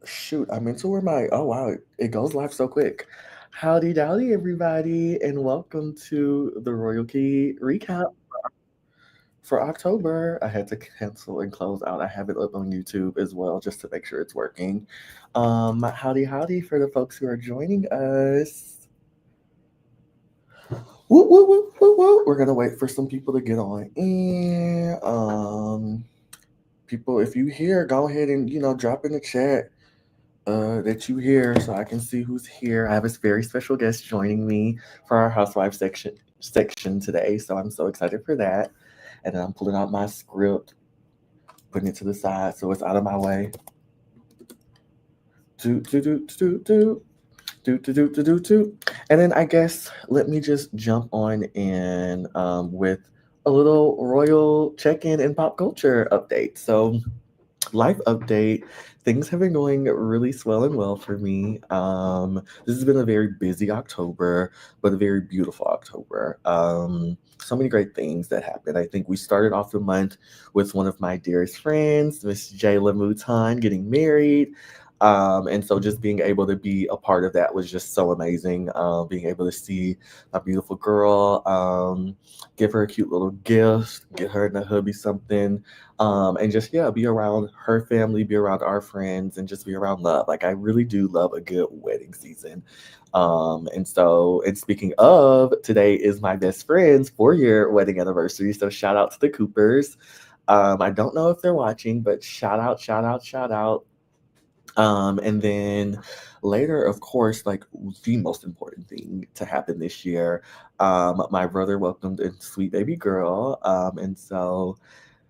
Shoot, I'm into where my oh wow, it goes live so quick. Howdy dowdy everybody, and welcome to the Royalty recap for October. I had to cancel and close out. I have it up on YouTube as well just to make sure it's working. Howdy for the folks who are joining us. Woo, woo, woo, woo, woo. We're gonna wait for some people to get on in. People, if you hear, go ahead and drop in the chat that you hear so I can see who's here. I have a very special guest joining me for our Housewives section today, so I'm so excited for that. And then I'm pulling out my script, putting it to the side so it's out of my way. Do do do do do do. And then I guess let me just jump on in with a little royal check-in and pop culture update. So life update. Things have been going really swell and well for me. This has been a very busy October, but a very beautiful October. So many great things that happened. I think we started off the month with one of my dearest friends, Miss Jayla Mouton, getting married. And so just being able to be a part of that was just so amazing. Being able to see my beautiful girl, give her a cute little gift, get her and the hubby something, and just yeah, be around her family, be around our friends, and just be around love. Like I really do love a good wedding season. And speaking of, today is my best friend's 4-year wedding anniversary. So shout out to the Coopers. I don't know if they're watching, but shout out, shout out, shout out. And then later, of course, like the most important thing to happen this year, my brother welcomed a sweet baby girl.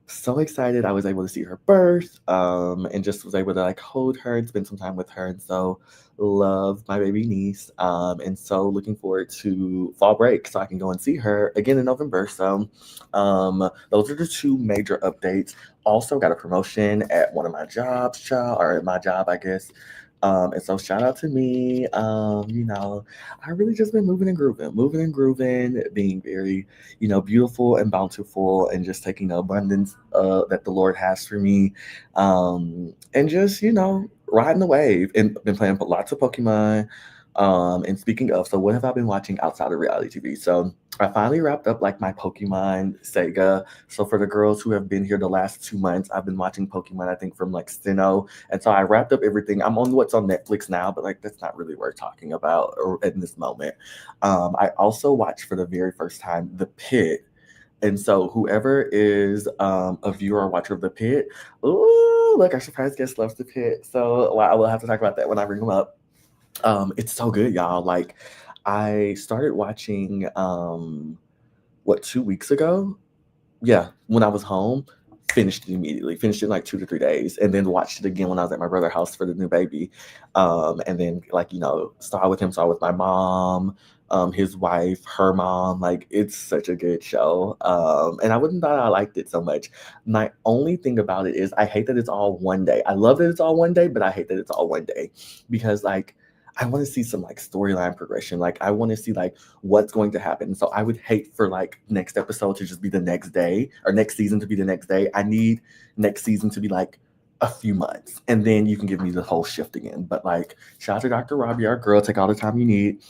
So excited. I was able to see her birth, and just was able to like hold her and spend some time with her. And so love my baby niece. And so looking forward to fall break so I can go and see her again in November. So those are the two major updates. Also got a promotion at one of my jobs, child, or at my job, I guess. And so shout out to me. I really just been moving and grooving, being very, beautiful and bountiful, and just taking the abundance that the Lord has for me, and just riding the wave. And been playing lots of Pokemon. And speaking of, so what have I been watching outside of reality TV? So I finally wrapped up like my Pokemon Sega. So for the girls who have been here the last 2 months, I've been watching Pokemon, I think from like Sinnoh. And so I wrapped up everything. I'm on what's on Netflix now, but like that's not really worth talking about in this moment. I also watched for the very first time The Pit. And so whoever is a viewer or watcher of The Pit, ooh, look, our surprise guest loves The Pit. So well, I will have to talk about that when I bring him up. It's so good, y'all. Like I started watching what 2 weeks ago? Yeah, when I was home, finished it immediately. Finished it in like 2 to 3 days, and then watched it again when I was at my brother's house for the new baby. And then like saw it with him, saw it with my mom, his wife, her mom. Like it's such a good show. And I wouldn't thought I liked it so much. My only thing about it is I hate that it's all one day. I love that it's all one day, but I hate that it's all one day because like I want to see some like storyline progression. Like I want to see like what's going to happen. So I would hate for like next episode to just be the next day or next season to be the next day. I need next season to be like a few months and then you can give me the whole shift again. But like shout out to Dr. Robbie, our girl, take all the time you need.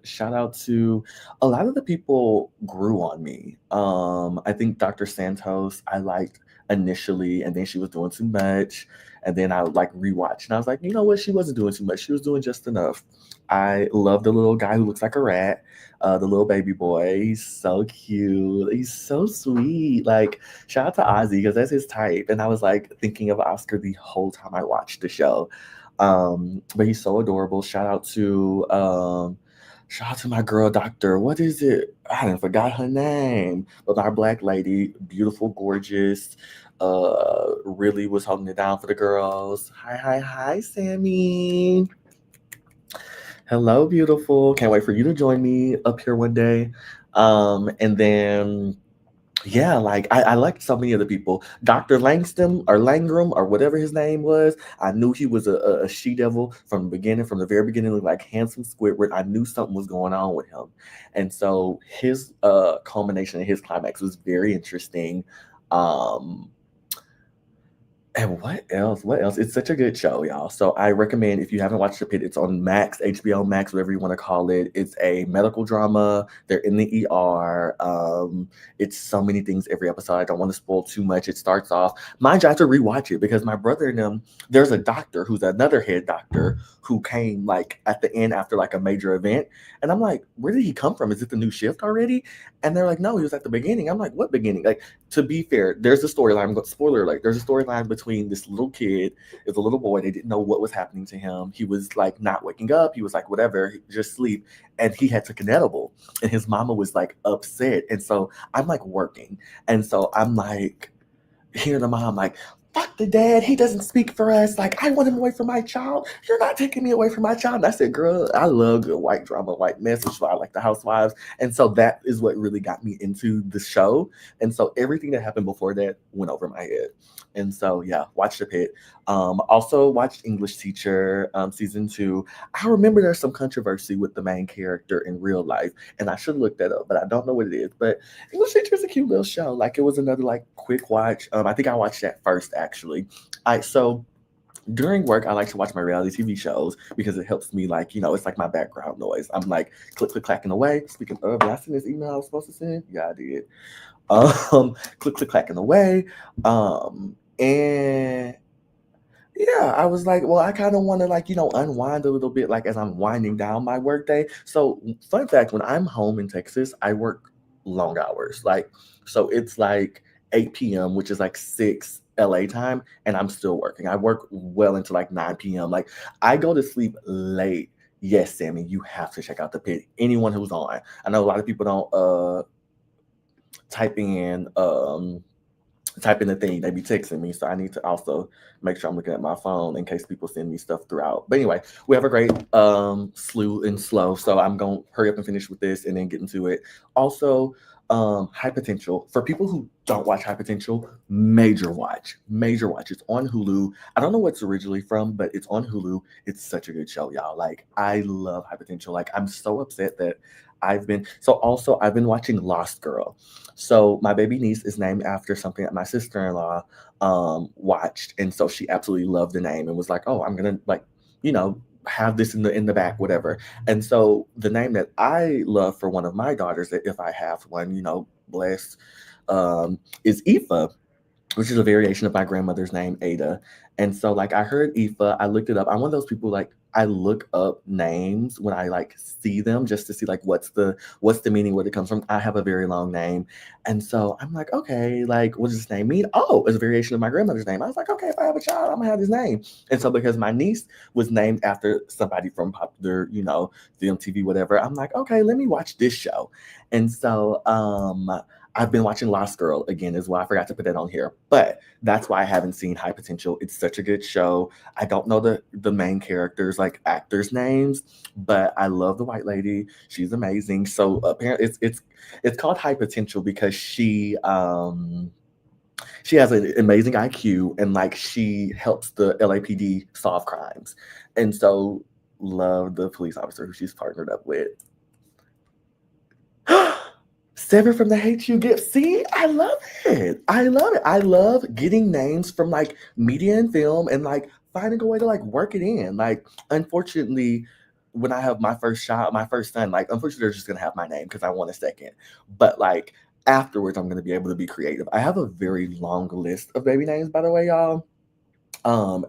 Shout out to a lot of the people grew on me. I think Dr. Santos I liked initially and then she was doing too much. And then I would like rewatch and I was like, you know what? She wasn't doing too much. She was doing just enough. I love the little guy who looks like a rat, the little baby boy. He's so cute. He's so sweet. Like, shout out to Ozzy because that's his type. And I was like thinking of Oscar the whole time I watched the show. But he's so adorable. Shout out to my girl, Doctor. What is it? I didn't forgot her name. But our black lady, beautiful, gorgeous. Really was holding it down for the girls. Hi, Sammy. Hello, beautiful. Can't wait for you to join me up here one day. And then yeah, like I liked so many of the people. Dr. Langston or Langram or whatever his name was. I knew he was a she devil from the beginning, from the very beginning, looked like handsome Squidward. I knew something was going on with him. And so his culmination and his climax was very interesting. Um And what else? What else? It's such a good show, y'all. So I recommend if you haven't watched The Pit, it's on Max, HBO Max, whatever you want to call it. It's a medical drama. They're in the ER. It's so many things every episode. I don't want to spoil too much. It starts off, mind you, I have to rewatch it because my brother and them, there's a doctor who's another head doctor who came like at the end after like a major event. And I'm like, where did he come from? Is it the new shift already? And they're like, no, he was at the beginning. I'm like, what beginning? Like, to be fair, there's a storyline. Spoiler alert. There's a storyline between this little kid, is a little boy. They didn't know what was happening to him. He was like not waking up. He was like whatever, just sleep. And he had took an edible, and his mama was like upset. And so I'm like working, and so I'm like hearing the mom like, fuck the dad, he doesn't speak for us, like I want him away from my child, you're not taking me away from my child. And I said, girl, I love good white drama, white message, so I like the Housewives. And so that is what really got me into the show. And so everything that happened before that went over my head. And so yeah, watch The Pit. Also watched English Teacher season 2. I remember there's some controversy with the main character in real life, and I should look that up, but I don't know what it is. But English Teacher is a cute little show. Like, it was another like quick watch. I think I watched that first actually. I so during work I like to watch my reality TV shows because it helps me, like, it's like my background noise. I'm like click click clacking away. Speaking of, did I send this email I was supposed to send? Yeah, I did. Click click clacking away. And yeah, I was like, well, I kind of want to, like, unwind a little bit, like as I'm winding down my workday. So, fun fact, when I'm home in Texas, I work long hours. Like, so it's like 8 p.m., which is like 6 LA time, and I'm still working. I work well into like 9 p.m. Like, I go to sleep late. Yes, Sammy, you have to check out The Pit. Anyone who's on. I know a lot of people don't type in type in the thing, they be texting me. So I need to also make sure I'm looking at my phone in case people send me stuff throughout. But anyway, we have a great slew and slow. So I'm gonna hurry up and finish with this and then get into it. Also, High Potential. For people who don't watch High Potential, major watch. Major watch. It's on Hulu. I don't know what's originally from, but it's on Hulu. It's such a good show, y'all. Like, I love High Potential. Like, I'm so upset that I've been watching Lost Girl. So my baby niece is named after something that my sister-in-law watched, and so she absolutely loved the name and was like, "Oh, I'm gonna, like, have this in the back, whatever." And so the name that I love for one of my daughters, that if I have one, blessed, is Aoife, which is a variation of my grandmother's name, Ada. And so, like, I heard Aoife, I looked it up. I'm one of those people, like, I look up names when I like see them just to see like what's the meaning, where it comes from. I have a very long name. And so I'm like, okay, like, what does this name mean? Oh, it's a variation of my grandmother's name. I was like, okay, if I have a child, I'm gonna have this name. And so, because my niece was named after somebody from popular, film, TV, whatever, I'm like, okay, let me watch this show. And so I've been watching Lost Girl again as well. I forgot to put that on here, but that's why I haven't seen High Potential. It's such a good show. I don't know the main characters, like actors' names, but I love the white lady. She's amazing. So apparently, it's called High Potential because she has an amazing IQ, and like she helps the LAPD solve crimes, and so love the police officer who she's partnered up with. Seven from the Hate You Give. See, I love it. I love it. I love getting names from like media and film and like finding a way to like work it in. Like, unfortunately, when I have my first child, my first son, like, unfortunately, they're just gonna have my name because I want a second. But like afterwards, I'm gonna be able to be creative. I have a very long list of baby names, by the way, y'all.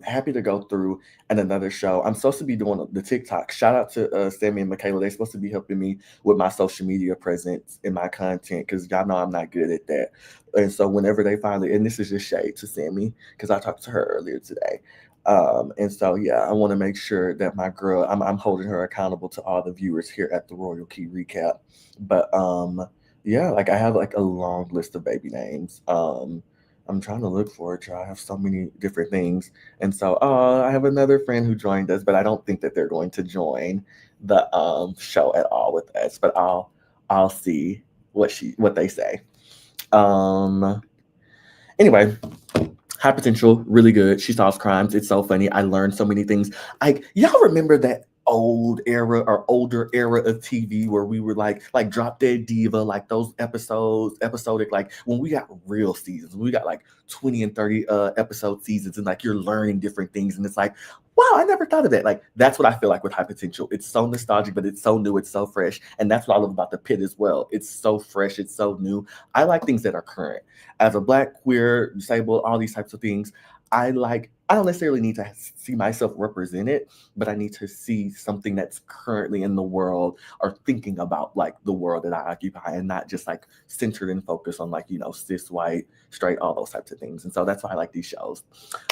Happy to go through and another show. I'm supposed to be doing the TikTok. Shout out to Sammy and Michaela. They're supposed to be helping me with my social media presence and my content because y'all know I'm not good at that. And so whenever they finally, and this is just shade to Sammy because I talked to her earlier today. And so yeah, I want to make sure that my girl, I'm holding her accountable to all the viewers here at the Royal Key Recap. But yeah, like I have like a long list of baby names. I'm trying to look for it. I have so many different things. And so I have another friend who joined us, but I don't think that they're going to join the show at all with us. But I'll see what they say. Um anyway, High Potential, really good. She solves crimes. It's so funny. I learned so many things. Like, y'all remember that old era or older era of TV where we were like Drop Dead Diva, like those episodes, episodic, like when we got real seasons, we got like 20 and 30 episode seasons, and like you're learning different things, and it's like, wow, I never thought of that. Like that's what I feel like with High Potential. It's so nostalgic, but it's so new, it's so fresh. And that's what I love about the Pit as well. It's so fresh, it's so new. I like things that are current. As a black, queer, disabled, all these types of things, I don't necessarily need to see myself represented, but I need to see something that's currently in the world or thinking about like the world that I occupy, and not just like centered and focused on like, cis, white, straight, all those types of things. And so that's why I like these shows.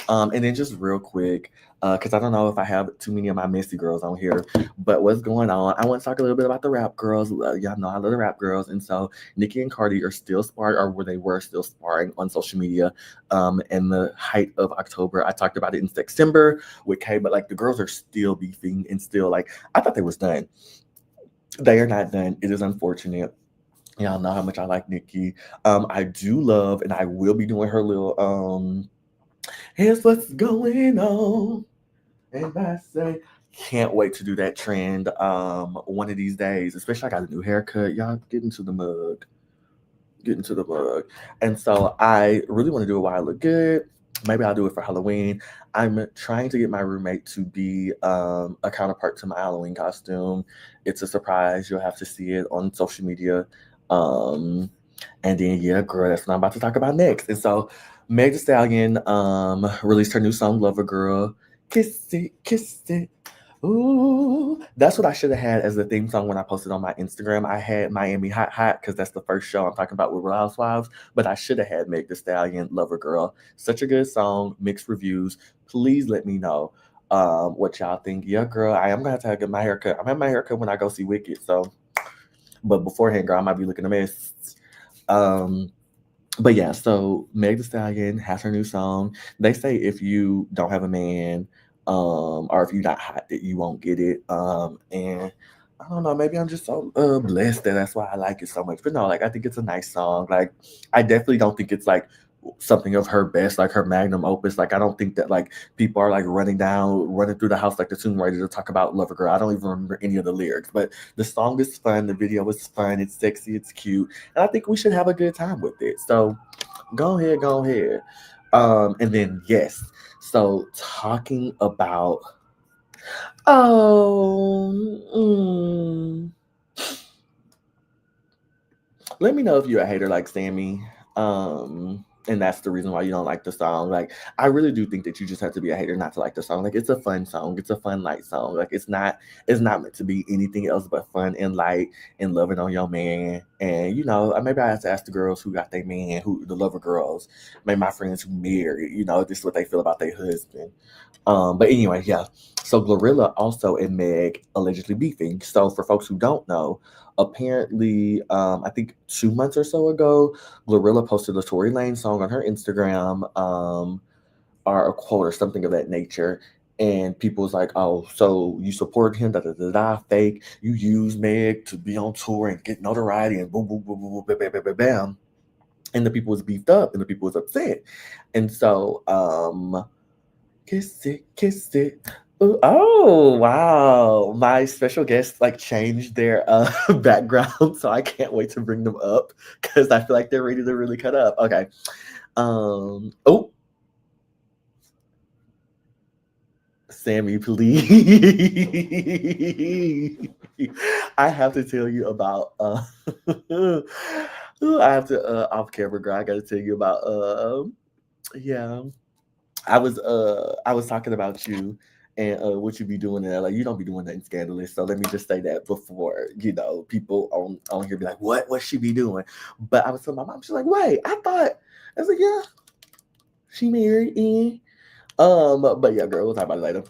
And then just real quick, because I don't know if I have too many of my messy girls on here, but what's going on? I want to talk a little bit about the rap girls. Y'all know I love the rap girls. And so Nicki and Cardi are still sparring, or where they were still sparring on social media in the height of October. I talked about it in September with Kay, but like the girls are still beefing and still like, I thought they was done. They are not done. It is unfortunate. Y'all know how much I like Nicki. I do love, and I will be doing her little here's what's going on. And I say, can't wait to do that trend one of these days. Especially I got a new haircut. Y'all get into the mug. Get into the mug. And so I really want to do it while I look good. Maybe I'll do it for Halloween. I'm trying to get my roommate to be a counterpart to my Halloween costume. It's a surprise. You'll have to see it on social media. Um, and then, yeah, girl, that's what I'm about to talk about next. And so, Meg Thee Stallion released her new song, Lover Girl. Kiss it, kiss it. Ooh, that's what I should have had as the theme song when I posted on my Instagram. I had Miami Hot Hot because that's the first show I'm talking about with Real Housewives. But I should have had Meg Thee Stallion, Lover Girl. Such a good song, mixed reviews. Please let me know what y'all think. Yeah, girl, I am gonna have to get my haircut. I'm having my haircut when I go see Wicked. So, but beforehand, girl, I might be looking a mess. Um, but yeah, so Meg Thee Stallion has her new song. They say if you don't have a man, or if you're not hot, that you won't get it. And I don't know, maybe I'm just so blessed that that's why I like it so much. But no, like I think it's a nice song. Like I definitely don't think it's like something of her best, like her magnum opus. Like I don't think that like people are like running through the house like the Tomb Raider to talk about Lover Girl. I don't even remember any of the lyrics, but the song is fun, the video is fun, it's sexy, it's cute, and I think we should have a good time with it. So go ahead, go ahead. And then yes, so talking about oh let me know if you're a hater like Sammy. And that's the reason why you don't like the song. Like, I really do think that you just have to be a hater not to like the song. Like, it's a fun song. It's a fun light song. Like, it's not meant to be anything else but fun and light and loving on your man. And maybe I have to ask the girls who got their man, who the lover girls, maybe my friends who married. This is what they feel about their husband. But anyway, yeah. So Glorilla also and Meg allegedly beefing. So for folks who don't know, apparently, I think 2 months or so ago, Glorilla posted a Tory Lane song on her Instagram, or a quote or something of that nature. And people was like, oh, so you support him, da da da da, fake. You use Meg to be on tour and get notoriety and boom, boom, boom, boom, boom, bam, bam, bam, bam, bam. And the people was beefed up and the people was upset. And so, kiss it, kiss it. Ooh, oh wow! My special guests like changed their background, so I can't wait to bring them up because I feel like they're ready to really cut up. Okay. Oh, Sammy, please. I have to tell you about. I have to off camera, girl. I got to tell you about. Yeah. I was talking about you and what you be doing there. Like you don't be doing nothing scandalous. So let me just say that before people on here be like, what she be doing? But I was telling my mom, she's like, wait, I was like, yeah, she married in. But yeah, girl, we'll talk about it later.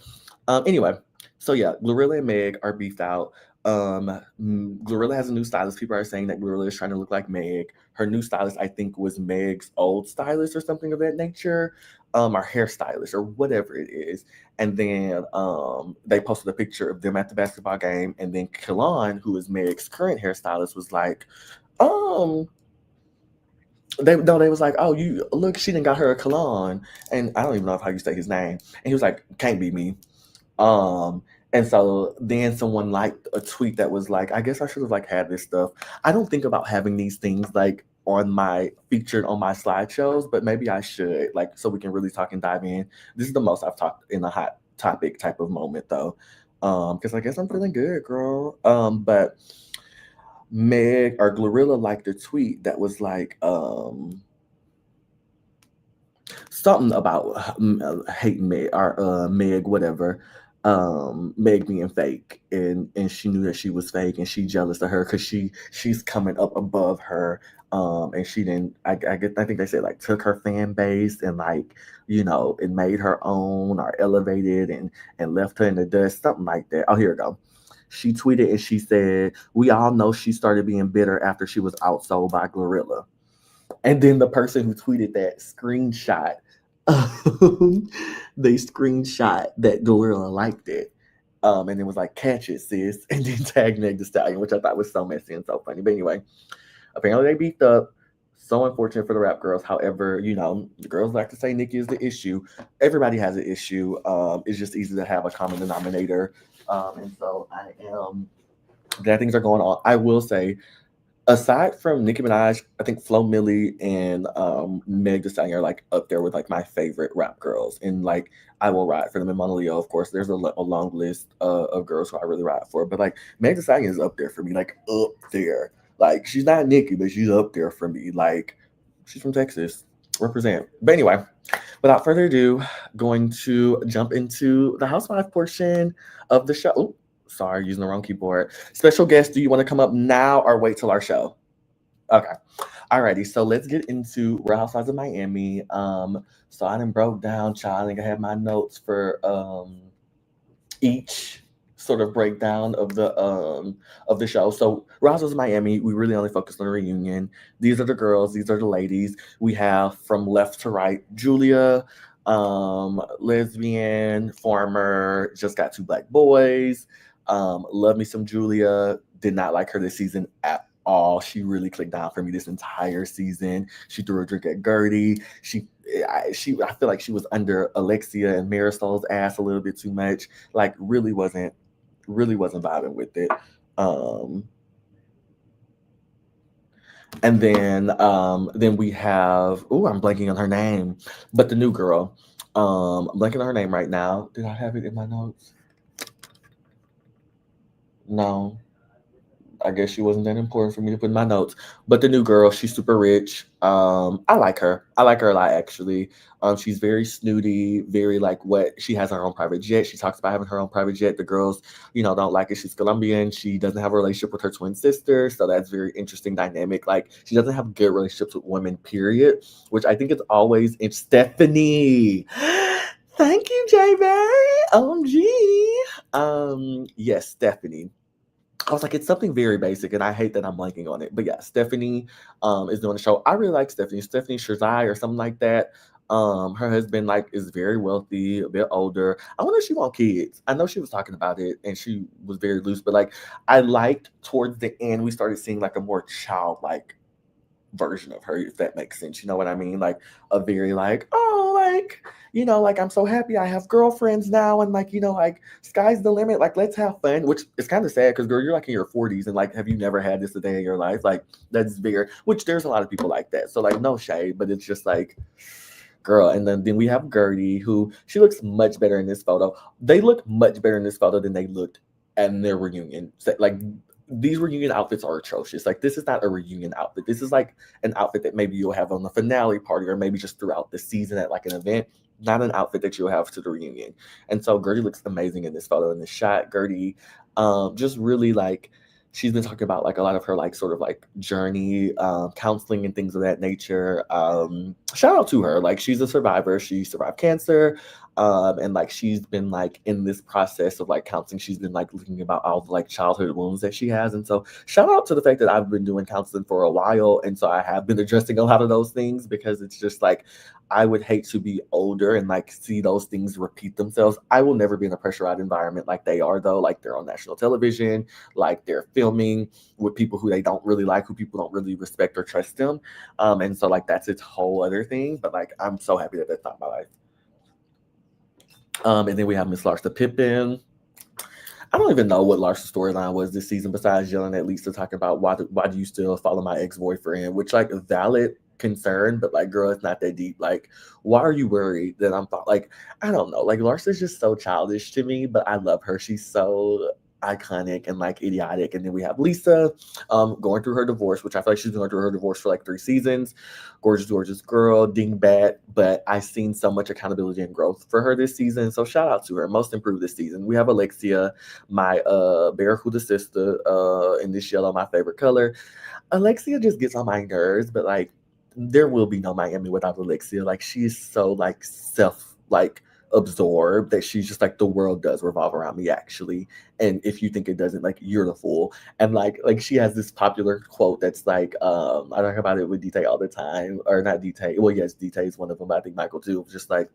Anyway, so yeah, Glorilla and Meg are beefed out. Glorilla has a new stylist. People are saying that Glorilla is trying to look like Meg. Her new stylist, I think, was Meg's old stylist or something of that nature, or hairstylist or whatever it is. And then they posted a picture of them at the basketball game, and then Kalon, who is Meg's current hairstylist, was like, um, they was like, oh, you look, she didn't got her a cologne, and I don't even know how you say his name, and he was like, can't be me. Um, And so then someone liked a tweet that was like, I guess I should have like had this stuff. I don't think about having these things like on my featured on my slideshows, but maybe I should, like, so we can really talk and dive in. This is the most I've talked in a hot topic type of moment though. Because I guess I'm feeling good, girl. But Meg or Glorilla liked a tweet that was like, something about hating Meg or Meg, whatever. Meg being fake, and she knew that she was fake, and she jealous of her because she's coming up above her. And she didn't. I think they said like took her fan base and like it made her own or elevated and left her in the dust, something like that. Oh, here we go. She tweeted and she said, "We all know she started being bitter after she was outsold by Glorilla." And then the person who tweeted that screenshot, they screenshot that Glorilla liked it. And it was like, catch it, sis. And then tag Meg the Stallion, which I thought was so messy and so funny. But anyway, apparently they beefed up. So unfortunate for the rap girls. However, the girls like to say Nikki is the issue. Everybody has an issue. It's just easy to have a common denominator. And so I am glad things are going on. I will say, aside from Nicki Minaj, I think Flo Milli and Meg Thee Stallion are like up there with like my favorite rap girls, and like I will ride for them. And Mona Leo, of course. There's a long list of girls who I really ride for, but like Meg Thee Stallion is up there for me, like up there. Like she's not Nicki, but she's up there for me. Like she's from Texas, represent. But anyway, without further ado, going to jump into the housewife portion of the show. Ooh, sorry, using the wrong keyboard. Special guest, do you want to come up now or wait till our show? Okay. Alrighty, so let's get into Real Housewives of Miami. So I done broke down, child. I think I have my notes for each sort of breakdown of the show. So Real Housewives of Miami, we really only focused on the reunion. These are the girls, these are the ladies. We have from left to right, Julia, lesbian, former, just got two black boys. Love me some Julia. Did not like her this season at all. She really clicked down for me this entire season. She threw a drink at Gertie. I feel like she was under Alexia and Marisol's ass a little bit too much. Like really wasn't vibing with it. And then we have, I'm blanking on her name, but the new girl. I'm blanking on her name right now. Did I have it in my notes? No. I guess she wasn't that important for me to put in my notes. But the new girl, she's super rich. I like her. I like her a lot, actually. She's very snooty, very like what she has her own private jet. She talks about having her own private jet. The girls, don't like it. She's Colombian. She doesn't have a relationship with her twin sister. So that's very interesting dynamic. Like she doesn't have good relationships with women, period. Which I think is always in Stephanie. Thank you, Jay Barry. OMG. Yes, Stephanie. I was like, it's something very basic, and I hate that I'm blanking on it. But yeah, Stephanie is doing the show. I really like Stephanie. Stephanie Shazai or something like that. Her husband like is very wealthy, a bit older. I wonder if she want kids. I know she was talking about it, and she was very loose. But like, I liked towards the end we started seeing like a more childlike version of her, if that makes sense. You know what I mean? Like a very like, oh, like, like I'm so happy I have girlfriends now, and like, like sky's the limit. Like let's have fun. Which is kind of sad because girl, you're like in your 40s and like have you never had this a day in your life? Like that's very which there's a lot of people like that. So like no shade, but it's just like girl. And then we have Gertie, who she looks much better in this photo. They look much better in this photo than they looked at their reunion. So, like these reunion outfits are atrocious. Like this is not a reunion outfit. This is like an outfit that maybe you'll have on the finale party or maybe just throughout the season at like an event. Not an outfit that you'll have to the reunion. And so Gertie looks amazing in this photo in this shot. Gertie, just really like she's been talking about like a lot of her like sort of like journey, counseling and things of that nature. Shout out to her. Like she's a survivor. She survived cancer. And like she's been like in this process of like counseling, she's been like looking about all the like childhood wounds that she has. And so shout out to the fact that I've been doing counseling for a while, and so I have been addressing a lot of those things because it's just like I would hate to be older and like see those things repeat themselves. I will never be in a pressurized environment like they are though. Like they're on national television, like they're filming with people who they don't really like, who people don't really respect or trust them. And so like that's its whole other thing. But like I'm so happy that that's not my life. And then we have Miss Larsa Pippen. I don't even know what Lars's storyline was this season besides yelling at Lisa talking about why do you still follow my ex-boyfriend, which like a valid concern, but like girl, it's not that deep. Like, why are you worried that like I don't know. Like Larsa's just so childish to me, but I love her. She's so iconic and like idiotic. And then we have Lisa going through her divorce, which I feel like she's going through her divorce for like 3 seasons. Gorgeous, gorgeous girl, dingbat. But I've seen so much accountability and growth for her this season. So shout out to her. Most improved this season. We have Alexia, my Barracuda sister, in this yellow, my favorite color. Alexia just gets on my nerves, but like there will be no Miami without Alexia. Like she's so like self like absorbed that she's just like the world does revolve around me actually. And if you think it doesn't, like you're the fool. And like she has this popular quote that's like, I talk about it with Dite all the time, or not Dite. Well, yes, Dite is one of them, but I think Michael too. Just like,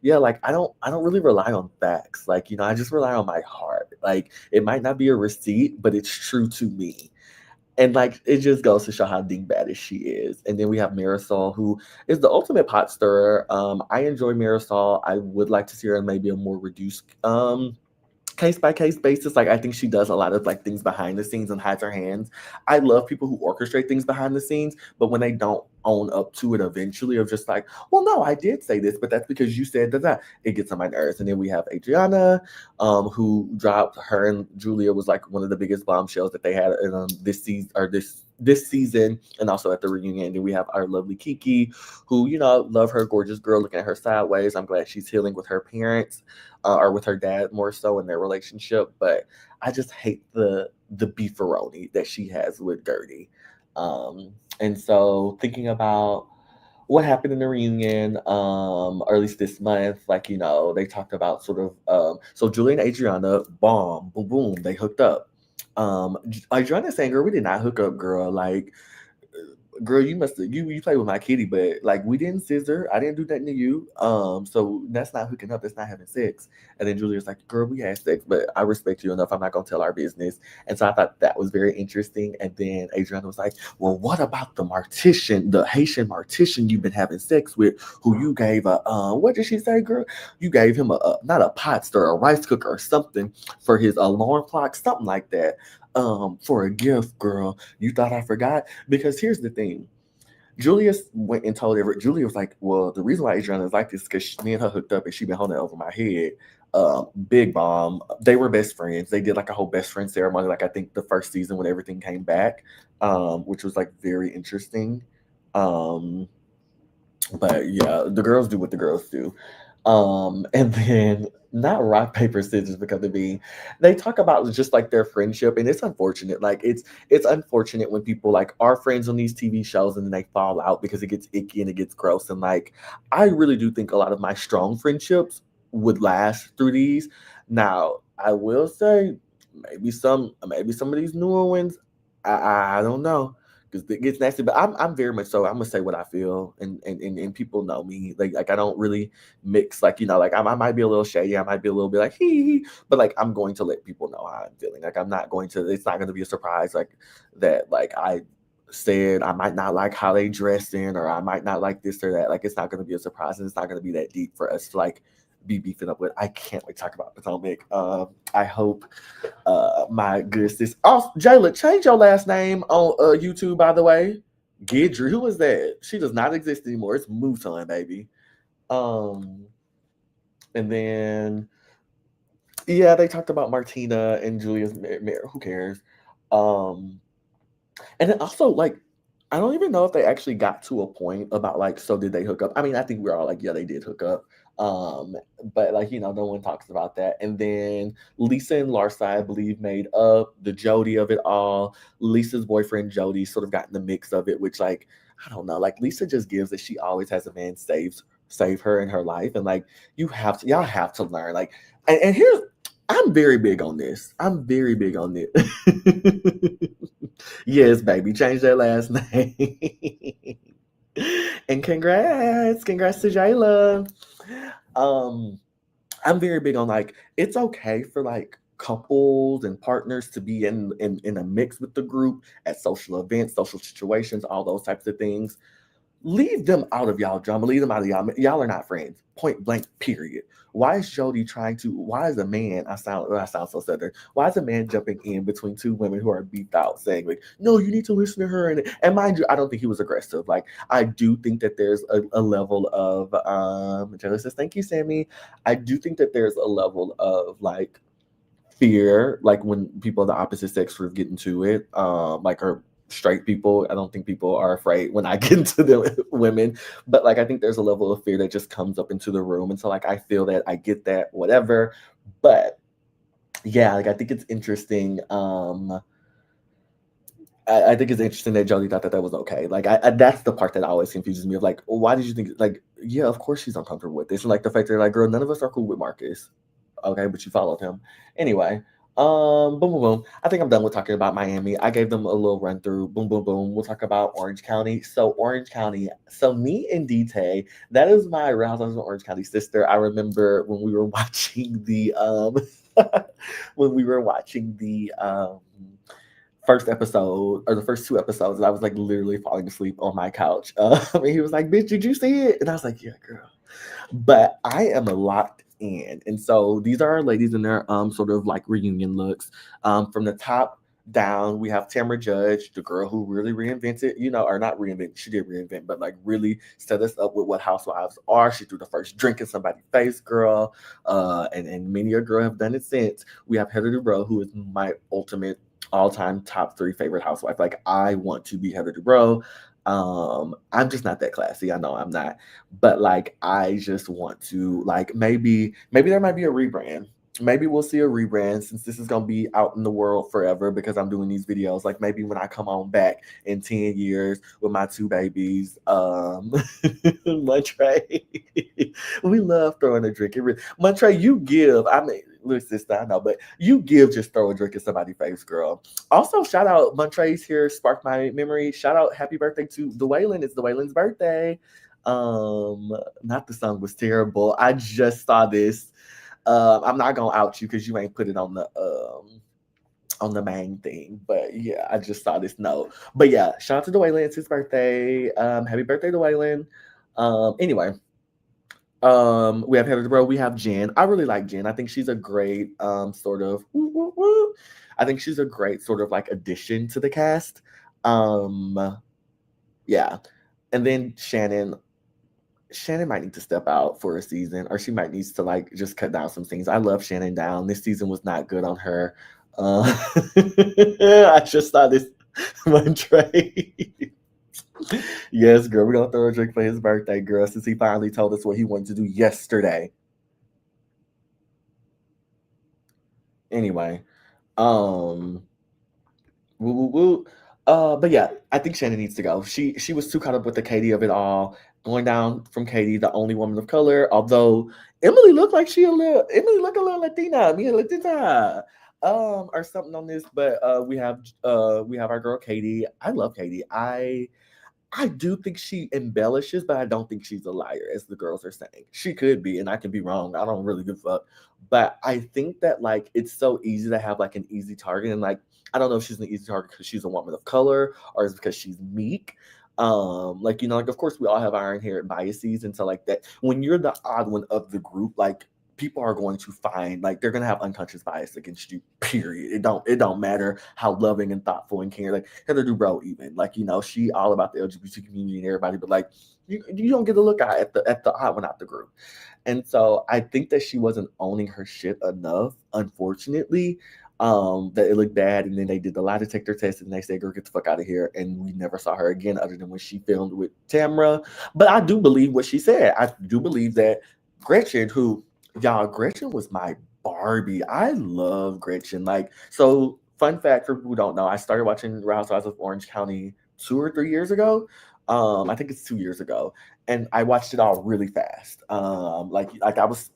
yeah, like I don't really rely on facts. Like, I just rely on my heart. Like it might not be a receipt, but it's true to me. And like it just goes to show how dingbat she is. And then we have Marisol, who is the ultimate pot stirrer. I enjoy Marisol. I would like to see her in maybe a more reduced case by case basis. Like I think she does a lot of like things behind the scenes and hides her hands. I love people who orchestrate things behind the scenes, but when they don't own up to it eventually, of just like, well, no, I did say this, but that's because you said that. It gets on my nerves. And then we have Adriana, who dropped her and Julia was like one of the biggest bombshells that they had in this season or this season, and also at the reunion. And then we have our lovely Kiki, who love her gorgeous girl looking at her sideways. I'm glad she's healing with her parents, or with her dad more so in their relationship. But I just hate the beefaroni that she has with Gertie. And so thinking about what happened in the reunion, or at least this month, like, they talked about sort of, so Julie and Adriana, bomb, boom, boom, they hooked up. Adriana saying, girl, we did not hook up, girl. Like, girl, you must have you play with my kitty, but like we didn't scissor. I didn't do nothing to you. So that's not hooking up, that's not having sex. And then Julia's like, girl, we had sex, but I respect you enough. I'm not gonna tell our business. And so I thought that was very interesting. And then Adriana was like, well, what about the Martitian, the Haitian Martitian you've been having sex with, who you gave a what did she say, girl? You gave him a not a pot stir, a rice cooker or something for his alarm clock, something like that. For a gift, girl. You thought I forgot? Because here's the thing. Julia went and told Julia was like, well, the reason why Adriana is like this is because me and her hooked up and she been holding it over my head. Big bomb. They were best friends. They did like a whole best friend ceremony, like I think the first season when everything came back, which was like very interesting. Um, but yeah, the girls do what the girls do. And then not rock, paper, scissors because of being they talk about just like their friendship, and it's unfortunate. Like it's unfortunate when people like are friends on these TV shows and then they fall out because it gets icky and it gets gross. And like I really do think a lot of my strong friendships would last through these. Now, I will say maybe some of these newer ones, I don't know because it gets nasty. But I'm very much so. I'm gonna say what I feel, and people know me. Like I don't really mix. Like like I might be a little shady. I might be a little bit like hee, but like I'm going to let people know how I'm feeling. Like I'm not going to. It's not going to be a surprise. Like that. Like I said, I might not like how they dress in, or I might not like this or that. Like it's not going to be a surprise, and it's not going to be that deep for us to like be beefing up with. I can't wait to talk about Potomac. I hope my good sis. Oh, Jayla, change your last name on YouTube, by the way. Gidry, who is that? She does not exist anymore. It's Mouton, baby. Um, and then yeah, they talked about Martina and Julia's who cares? Um, and then also like I don't even know if they actually got to a point about like, so did they hook up? I mean, I think we're all like, yeah, they did hook up. Um, but like, no one talks about that. And then Lisa and Larsa, I believe, made up the Jody of it all. Lisa's boyfriend Jody sort of got in the mix of it, which like, I don't know, like Lisa just gives that she always has a man save her in her life. And like y'all have to learn. Like, and here's I'm very big on this. I'm very big on this. Yes, baby, change that last name. And congrats to Jayla. Um, I'm very big on like it's okay for like couples and partners to be in a mix with the group at social events, social situations, all those types of things. Leave them out of y'all drama. Leave them out of y'all. Y'all are not friends. Point blank. Period. Why is Jody trying to? Why is a man? I sound so southern. Why is a man jumping in between two women who are beat out, saying like, "No, you need to listen to her." And mind you, I don't think he was aggressive. Like I do think that there's a level of Jelly says, "Thank you, Sammy." I do think that there's a level of like fear, like when people of the opposite sex sort of get into it, like or straight people. I don't think people are afraid when I get into the women, but like I think there's a level of fear that just comes up into the room, and so like I feel that I get that whatever, but yeah, like I think it's interesting. I think it's interesting that Jody thought that that was okay. Like, that's the part that always confuses me. Of like, well, why did you think? Like, yeah, of course she's uncomfortable with this, and like the fact that they're like, girl, none of us are cool with Marcus. Okay, but you followed him anyway. Boom, boom, boom. I think I'm done with talking about Miami. I gave them a little run through. Boom, boom, boom. We'll talk about Orange County. So Orange County. So me and DT, that is my Real Housewives of Orange County sister. I remember when we were watching the when we were watching the first episode or the first two episodes, and I was like literally falling asleep on my couch. And he was like, "Bitch, did you see it?" And I was like, "Yeah, girl." But I am locked in, and so these are our ladies in their sort of like reunion looks. From the top down, we have Tamara Judge, the girl who really reinvented, or not reinvent, she did reinvent, but like really set us up with what housewives are. She threw the first drink in somebody's face, girl, and many a girl have done it since. We have Heather Dubrow, who is my ultimate all-time top three favorite housewife. Like I want to be Heather Dubrow. I'm just not that classy. I know I'm not, but like I just want to like maybe there might be a rebrand. Maybe we'll see a rebrand since this is gonna be out in the world forever because I'm doing these videos. Like maybe when I come on back in 10 years with my two babies, Montre, we love throwing a drink. Montre, you give. I mean, look, sister, I know, but you give just throw a drink in somebody's face, girl. Also, shout out Montre's here, sparked my memory. Shout out, happy birthday to Dwaylen. It's Dwaylen's birthday. Not the song was terrible. I just saw this. I'm not gonna out you because you ain't put it on the main thing. But yeah, I just saw this note. But yeah, shout out to Dwaylen. It's his birthday. Happy birthday, Dwaylen. Anyway, we have Heather Dubrow. We have Jen. I really like Jen. I think she's a great sort of. Woo, woo, woo. I think she's a great sort of like addition to the cast. Yeah, and then Shannon. Shannon might need to step out for a season, or she might needs to like just cut down some things. I love Shannon down. This season was not good on her. I just saw this one trade. Yes, girl, we're gonna throw a drink for his birthday, girl, since he finally told us what he wanted to do yesterday. Anyway, um, woo woo woo. But yeah, I think Shannon needs to go. She was too caught up with the Katie of it all, going down from Katie, the only woman of color. Although Emily looked like Emily looked a little Latina, me a Latina, or something on this. But we have our girl Katie. I love Katie. I do think she embellishes, but I don't think she's a liar, as the girls are saying. She could be, and I could be wrong. I don't really give a fuck. But I think that like it's so easy to have like an easy target, and like I don't know if she's an easy target because she's a woman of color or is because she's meek. Like like of course we all have our inherent biases, and so like that when you're the odd one of the group, like people are going to find like they're gonna have unconscious bias against you. Period. It don't matter how loving and thoughtful and caring. Like Heather Dubrow, even like she all about the LGBT community and everybody, but like you don't get to look at the odd one out the group. And so I think that she wasn't owning her shit enough, unfortunately. That it looked bad, and then they did the lie detector test, and they said, "Girl, get the fuck out of here." And we never saw her again, other than when she filmed with Tamra. But I do believe what she said. I do believe that Gretchen, who y'all, Gretchen was my Barbie. I love Gretchen. Like, so fun fact for people who don't know, I started watching Real Housewives of Orange County 2 or 3 years ago. I think it's 2 years ago, and I watched it all really fast. Like I was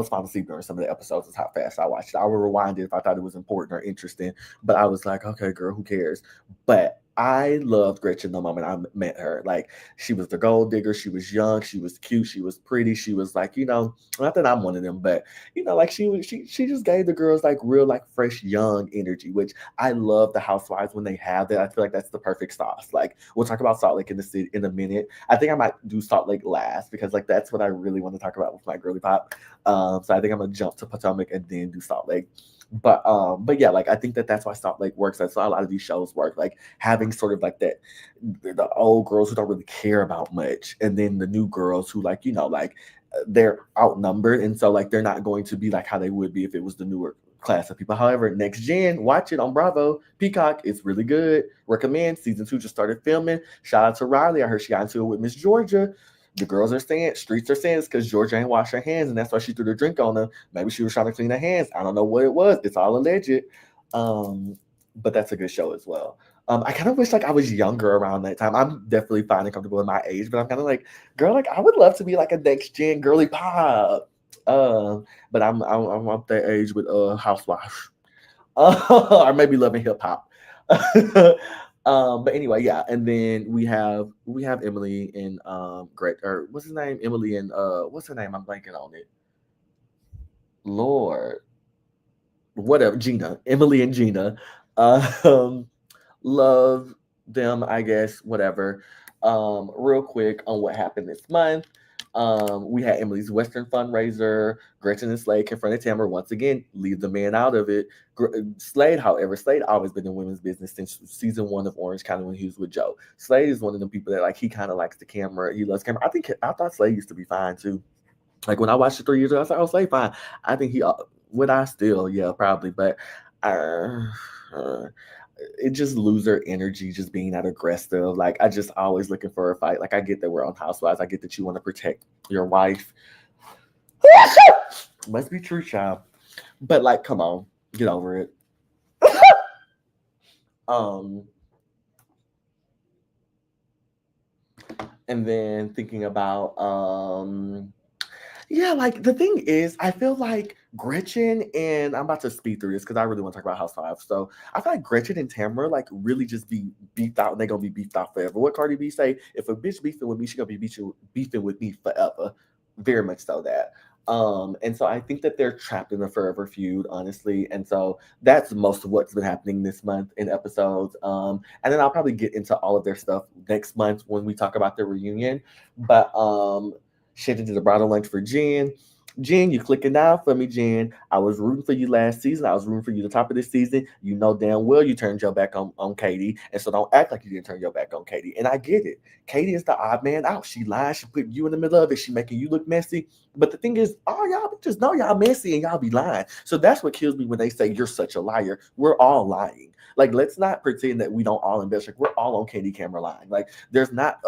falling asleep during some of the episodes. Is how fast I watched it. I would rewind it if I thought it was important or interesting, but I was like, okay, girl, who cares? But I loved Gretchen the moment I met her. Like she was the gold digger. She was young. She was cute. She was pretty. She was like, not that I'm one of them, but like she just gave the girls like real like fresh young energy, which I love the housewives when they have that. I feel like that's the perfect sauce. Like we'll talk about Salt Lake in the city in a minute. I think I might do Salt Lake last because like that's what I really want to talk about with my girly pop. So I think I'm gonna jump to Potomac and then do Salt Lake. But yeah, like I think that that's why Salt Lake works. That's why a lot of these shows work. Like having sort of like that, the old girls who don't really care about much, and then the new girls who like like they're outnumbered, and so like they're not going to be like how they would be if it was the newer class of people. However, next gen, watch it on Bravo, Peacock. It's really good. Recommend. Season 2 just started filming. Shout out to Riley. I heard she got into it with Miss Georgia. The girls are saying, streets are saying it's because Georgia ain't washed her hands, and that's why she threw the drink on her. Maybe she was trying to clean her hands. I don't know what it was. It's all alleged. Um, but that's a good show as well. I kind of wish like I was younger around that time. I'm definitely fine and comfortable in my age, but I'm kind of like, girl, like I would love to be like a next gen girly pop. But I'm up that age with Housewives, or maybe Love and Hip Hop. But anyway, yeah, and then we have Emily and Greg, or what's his name? Emily and what's her name? I'm blanking on it. Lord, whatever. Gina, Emily and Gina. Um, love them, I guess. Whatever. Real quick on what happened this month. We had Emily's Western fundraiser. Gretchen and Slade confronted Tamara once again. Leave the man out of it. Slade, however, Slade always been in women's business since season 1 of Orange County when he was with Joe. Slade is one of the people that like he kind of likes the camera. He loves camera. I thought Slade used to be fine too. Like when I watched it 3 years ago, I was like, "Oh, Slade fine." I think he would I still, yeah, probably, but uh, uh, it just loser energy, just being that aggressive. Like I just always looking for a fight. Like I get that we're on Housewives. I get that you want to protect your wife. Must be true, child. But like, come on, get over it. Um, and then thinking about yeah, like the thing is, I feel like Gretchen and I'm about to speed through this because I really want to talk about Housewives. So I feel like Gretchen and Tamara like really just be beefed out and they're gonna be beefed out forever. What Cardi B say? If a bitch beefing with me, she gonna be beefing with me forever. Very much so that. And so I think that they're trapped in a forever feud, honestly. And so that's most of what's been happening this month in episodes. And then I'll probably get into all of their stuff next month when we talk about the reunion. But Shit into the bottle lunch for Jen. Jen, you clicking down for me, Jen. I was rooting for you last season. I was rooting for you the top of this season. You know damn well you turned your back on Katie. And so don't act like you didn't turn your back on Katie. And I get it. Katie is the odd man out. She lies. She put you in the middle of it. She making you look messy. But the thing is, oh, y'all just know y'all messy and y'all be lying. So that's what kills me when they say you're such a liar. We're all lying. Like, let's not pretend that we don't all invest. Like, we're all on Katie camera lying. Like, there's not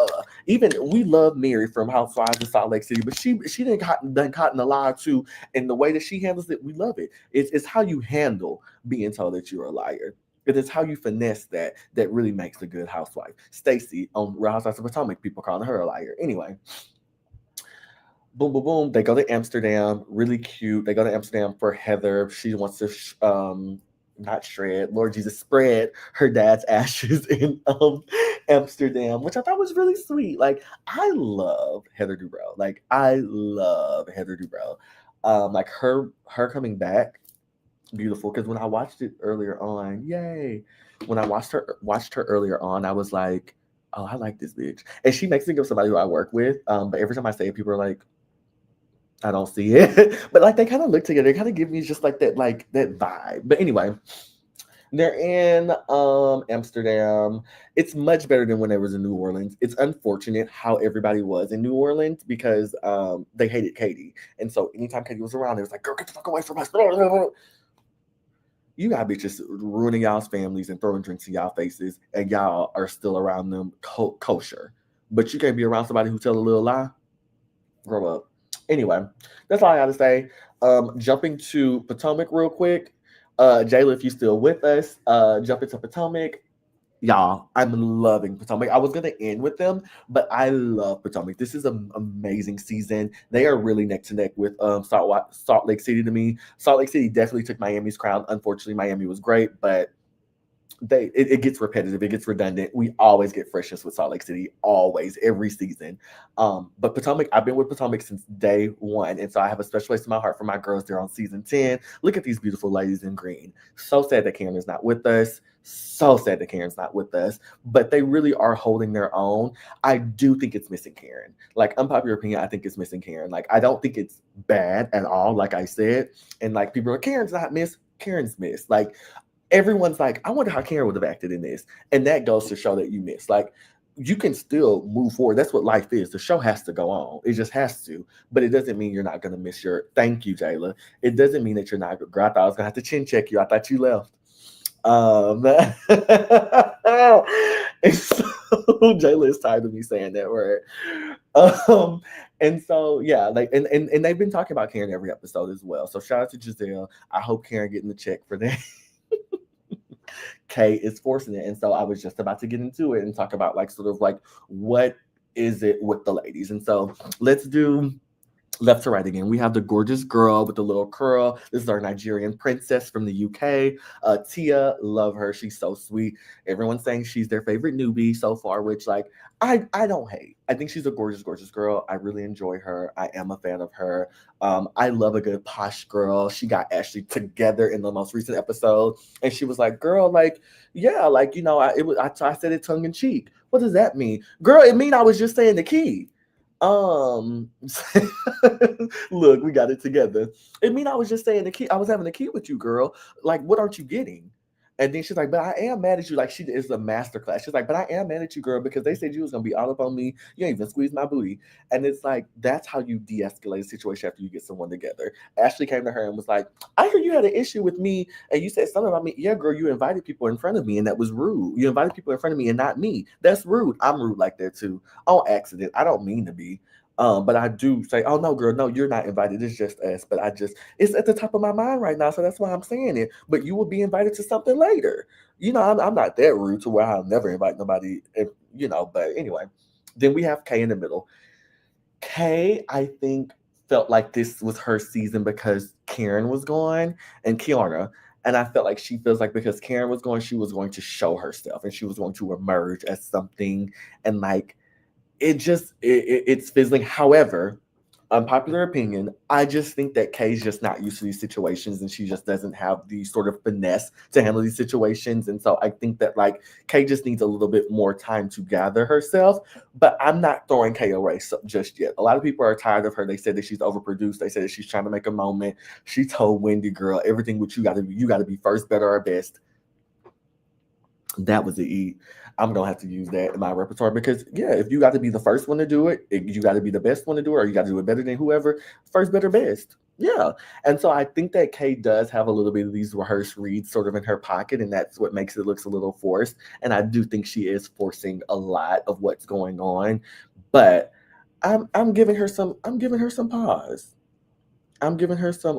even we love Mary from Housewives of Salt Lake City, but she done caught in the lie too, and the way that she handles it, we love it. It's how you handle being told that you're a liar. It is how you finesse that really makes a good housewife. Stacy on Real Housewives of Potomac, people calling her a liar. Anyway, boom, boom, boom. They go to Amsterdam, really cute. They go to Amsterdam for Heather. She wants to not shred, Lord Jesus, spread her dad's ashes in Amsterdam, which I thought was really sweet. Like I love Heather Dubrow. Like I love Heather Dubrow. Like her coming back, beautiful. Because when I watched it earlier on, yay! When I watched her earlier on, I was like, oh, I like this bitch, and she makes me think of somebody who I work with. But every time I say it, people are like, I don't see it. But like they kind of look together. They kind of give me just like that vibe. But anyway, they're in Amsterdam. It's much better than when they was in New Orleans. It's unfortunate how everybody was in New Orleans because they hated Katie. And so anytime Katie was around, it was like, girl, get the fuck away from us. You got bitches ruining y'all's families and throwing drinks in y'all faces, and y'all are still around them kosher. But you can't be around somebody who tell a little lie. Grow up. Anyway, that's all I got to say. Jumping to Potomac real quick. Jayla, if you still with us, jump into Potomac. Y'all, I'm loving Potomac. I was gonna end with them, but I love Potomac. This is an amazing season. They are really neck to neck with Salt Lake City to me. Salt Lake City definitely took Miami's crown. Unfortunately, Miami was great, but it gets repetitive, it gets redundant. We always get freshness with Salt Lake City, always, every season. But Potomac, I've been with Potomac since day one, and so I have a special place in my heart for my girls. They're on season 10. Look at these beautiful ladies in green. So sad that Karen is not with us. So sad that Karen's not with us, but they really are holding their own. I do think it's missing Karen. Like, unpopular opinion, I think it's missing Karen. Like, I don't think it's bad at all, like I said. And like, people are, Karen's not missed. Karen's missed. Like, everyone's like, I wonder how Karen would have acted in this. And that goes to show that you miss. Like, you can still move forward. That's what life is. The show has to go on. It just has to. But it doesn't mean you're not going to miss your thank you, Jayla. It doesn't mean that you're not. Girl, I thought I was going to have to chin check you. I thought you left. And so Jayla is tired of me saying that word. And so yeah, like and they've been talking about Karen every episode as well. So shout out to Giselle. I hope Karen getting the check for that. Kay is forcing it. And so I was just about to get into it and talk about like sort of like what is it with the ladies. And so let's do left to right again. We have the gorgeous girl with the little curl. This is our Nigerian princess from the UK. Tia, love her. She's so sweet. Everyone's saying she's their favorite newbie so far, which like I don't hate. I think she's a gorgeous, gorgeous girl. I really enjoy her. I am a fan of her. I love a good posh girl. She got Ashley together in the most recent episode, and she was like, "Girl, like, yeah, like, you know, I said it tongue in cheek. What does that mean, girl? It mean I was just saying the key." Um, look, we got it together. It mean I was just saying the key. I was having a key with you, girl. Like, what aren't you getting? And then she's like, but I am mad at you. Like, she is a master class. She's like, but I am mad at you, girl, because they said you was gonna be all up on me. You ain't even squeeze my booty. And it's like, that's how you de-escalate a situation after you get someone together. Ashley came to her and was like, I heard you had an issue with me and you said something about me. Yeah, girl, you invited people in front of me and that was rude. You invited people in front of me and not me. That's rude. I'm rude like that too. On accident. I don't mean to be. But I do say, oh no, girl, no, you're not invited. It's just us. But it's at the top of my mind right now, so that's why I'm saying it. But you will be invited to something later. You know, I'm not that rude to where I'll never invite nobody. If, you know, but anyway, then we have Kay in the middle. Kay, I think, felt like this was her season because Karen was gone and Kiana. And I felt like she feels like because Karen was gone, she was going to show herself and she was going to emerge as something and like it's fizzling. However, unpopular opinion, I just think that Kay's just not used to these situations and she just doesn't have the sort of finesse to handle these situations. And so I think that like Kay just needs a little bit more time to gather herself. But I'm not throwing Kay away just yet. A lot of people are tired of her. They said that she's overproduced. They said that she's trying to make a moment. She told Wendy, girl, everything what you gotta be first, better, or best. That was the E. I'm gonna have to use that in my repertoire because yeah, if you got to be the first one to do it, you got to be the best one to do it, or you got to do it better than whoever. First, better, best. Yeah, and so I think that Kay does have a little bit of these rehearsed reads sort of in her pocket, and that's what makes it looks a little forced. And I do think she is forcing a lot of what's going on, but I'm giving her some pause. I'm giving her some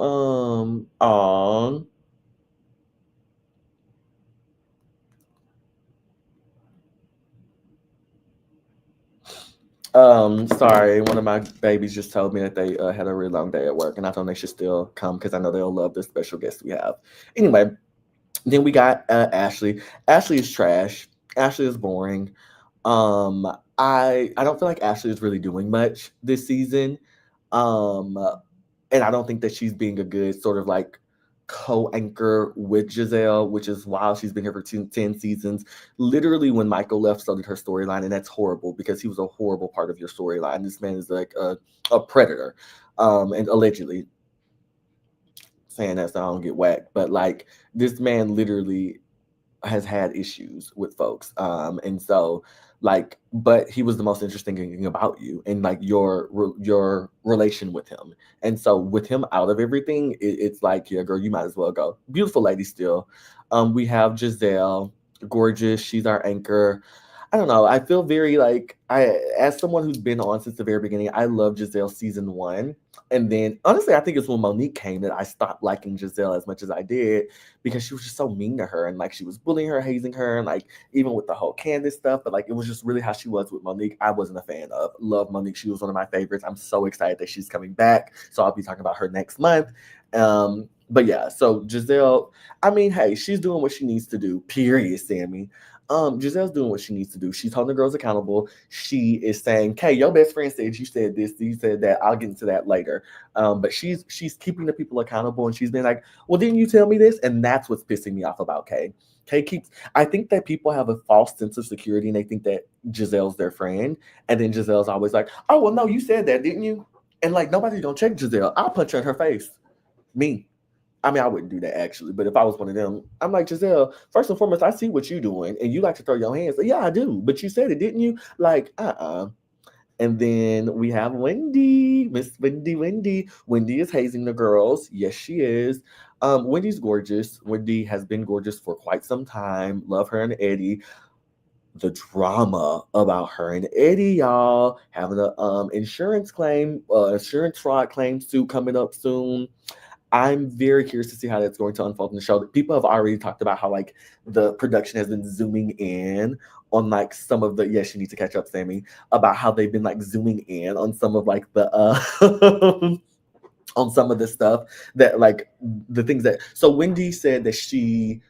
sorry, one of my babies just told me that they had a really long day at work, and I told them they should still come because I know they'll love the special guest we have. Anyway, then we got Ashley. Ashley is trash. Ashley is boring. Um, I don't feel like Ashley is really doing much this season. Um, and I don't think that she's being a good sort of like co-anchor with Giselle, which is why she's been here for 10 seasons. Literally, when Michael left, so did her storyline, and that's horrible because he was a horrible part of your storyline. This man is like a predator, and allegedly saying that so I don't get whacked, but like this man literally has had issues with folks. And so like, but he was the most interesting thing about you and like your relation with him. And so with him out of everything, it's like, yeah, girl, you might as well go. Beautiful lady still. We have Giselle, gorgeous. She's our anchor. I don't know. I feel very like as someone who's been on since the very beginning, I love Giselle season one. And then honestly, I think it's when Monique came that I stopped liking Giselle as much as I did because she was just so mean to her and like she was bullying her, hazing her, and like even with the whole Candace stuff. But like it was just really how she was with Monique. I wasn't a fan of. Love Monique. She was one of my favorites. I'm so excited that she's coming back. So I'll be talking about her next month. But yeah, so Giselle, I mean, hey, she's doing what she needs to do. Period, Sammy. Giselle's doing what she needs to do. She's holding the girls accountable. She is saying, "Okay, your best friend said you said this, you said that. I'll get into that later." But she's keeping the people accountable, and she's been like, "Well, didn't you tell me this?" And that's what's pissing me off about Kay. Kay keeps. I think that people have a false sense of security, and they think that Giselle's their friend, and then Giselle's always like, "Oh, well, no, you said that, didn't you?" And like nobody's gonna check Giselle. I'll punch her in her face. Me. I mean, I wouldn't do that actually, but if I was one of them, I'm like, Giselle, first and foremost, I see what you're doing and you like to throw your hands. Like, yeah, I do. But you said it, didn't you? Like, And then we have Wendy, Miss Wendy, Wendy. Wendy is hazing the girls. Yes, she is. Wendy's gorgeous. Wendy has been gorgeous for quite some time. Love her and Eddie. The drama about her and Eddie, y'all, having a insurance claim, insurance fraud claim suit coming up soon. I'm very curious to see how that's going to unfold in the show. People have already talked about how like the production has been zooming in on like some of the yes, you need to catch up, Sammy, about how they've been like zooming in on some of like the on some of the stuff that like the things that so Wendy said that she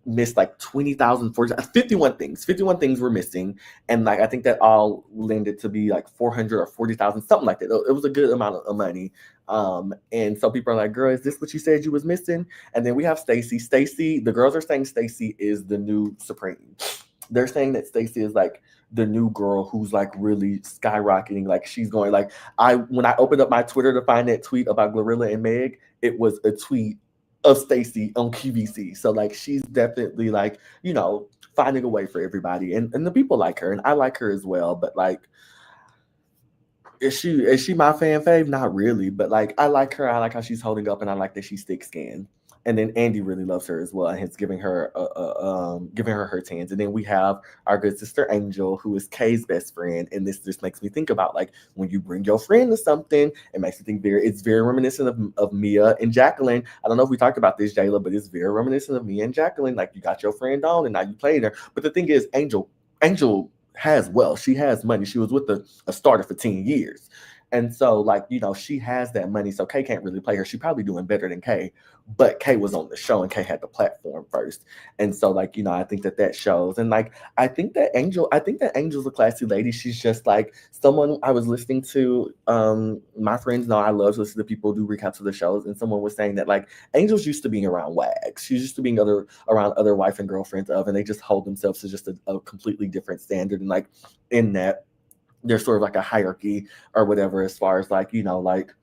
missed like 20,000, 51 things. 51 things were missing. And like, I think that all landed to be like 400 or 40,000, something like that. It was a good amount of money. And so people are like, girl, is this what you said you was missing? And then we have Stacy. Stacy, the girls are saying Stacy is the new Supreme. They're saying that Stacy is like the new girl who's like really skyrocketing. Like she's going like when I opened up my Twitter to find that tweet about Glorilla and Meg, it was a tweet of Stacy on QVC. So like she's definitely like, finding a way for everybody. And the people like her and I like her as well. But like is she my fan fave? Not really, but like I like her. I like how she's holding up, and I like that she's thick skinned. And then Andy really loves her as well, and he's giving her her tans. And then we have our good sister Angel, who is Kay's best friend. And this just makes me think about like when you bring your friend to something, it makes me think it's very reminiscent of Mia and Jacqueline. I don't know if we talked about this, Jayla, but it's very reminiscent of Mia and Jacqueline. Like you got your friend on, and now you played her. But the thing is, Angel has wealth. She has money. She was with a starter for 10 years. And so, like, she has that money. So Kay can't really play her. She's probably doing better than Kay. But Kay was on the show and Kay had the platform first. And so, like, I think that shows. And like, I think that Angel's a classy lady. She's just like someone I was listening to. My friends know I love to listen to people do recaps of the shows. And someone was saying that like Angel's used to being around wags. She's used to being around other wife and girlfriends of, and they just hold themselves to just a completely different standard. And like in that there's sort of like a hierarchy or whatever as far as like, like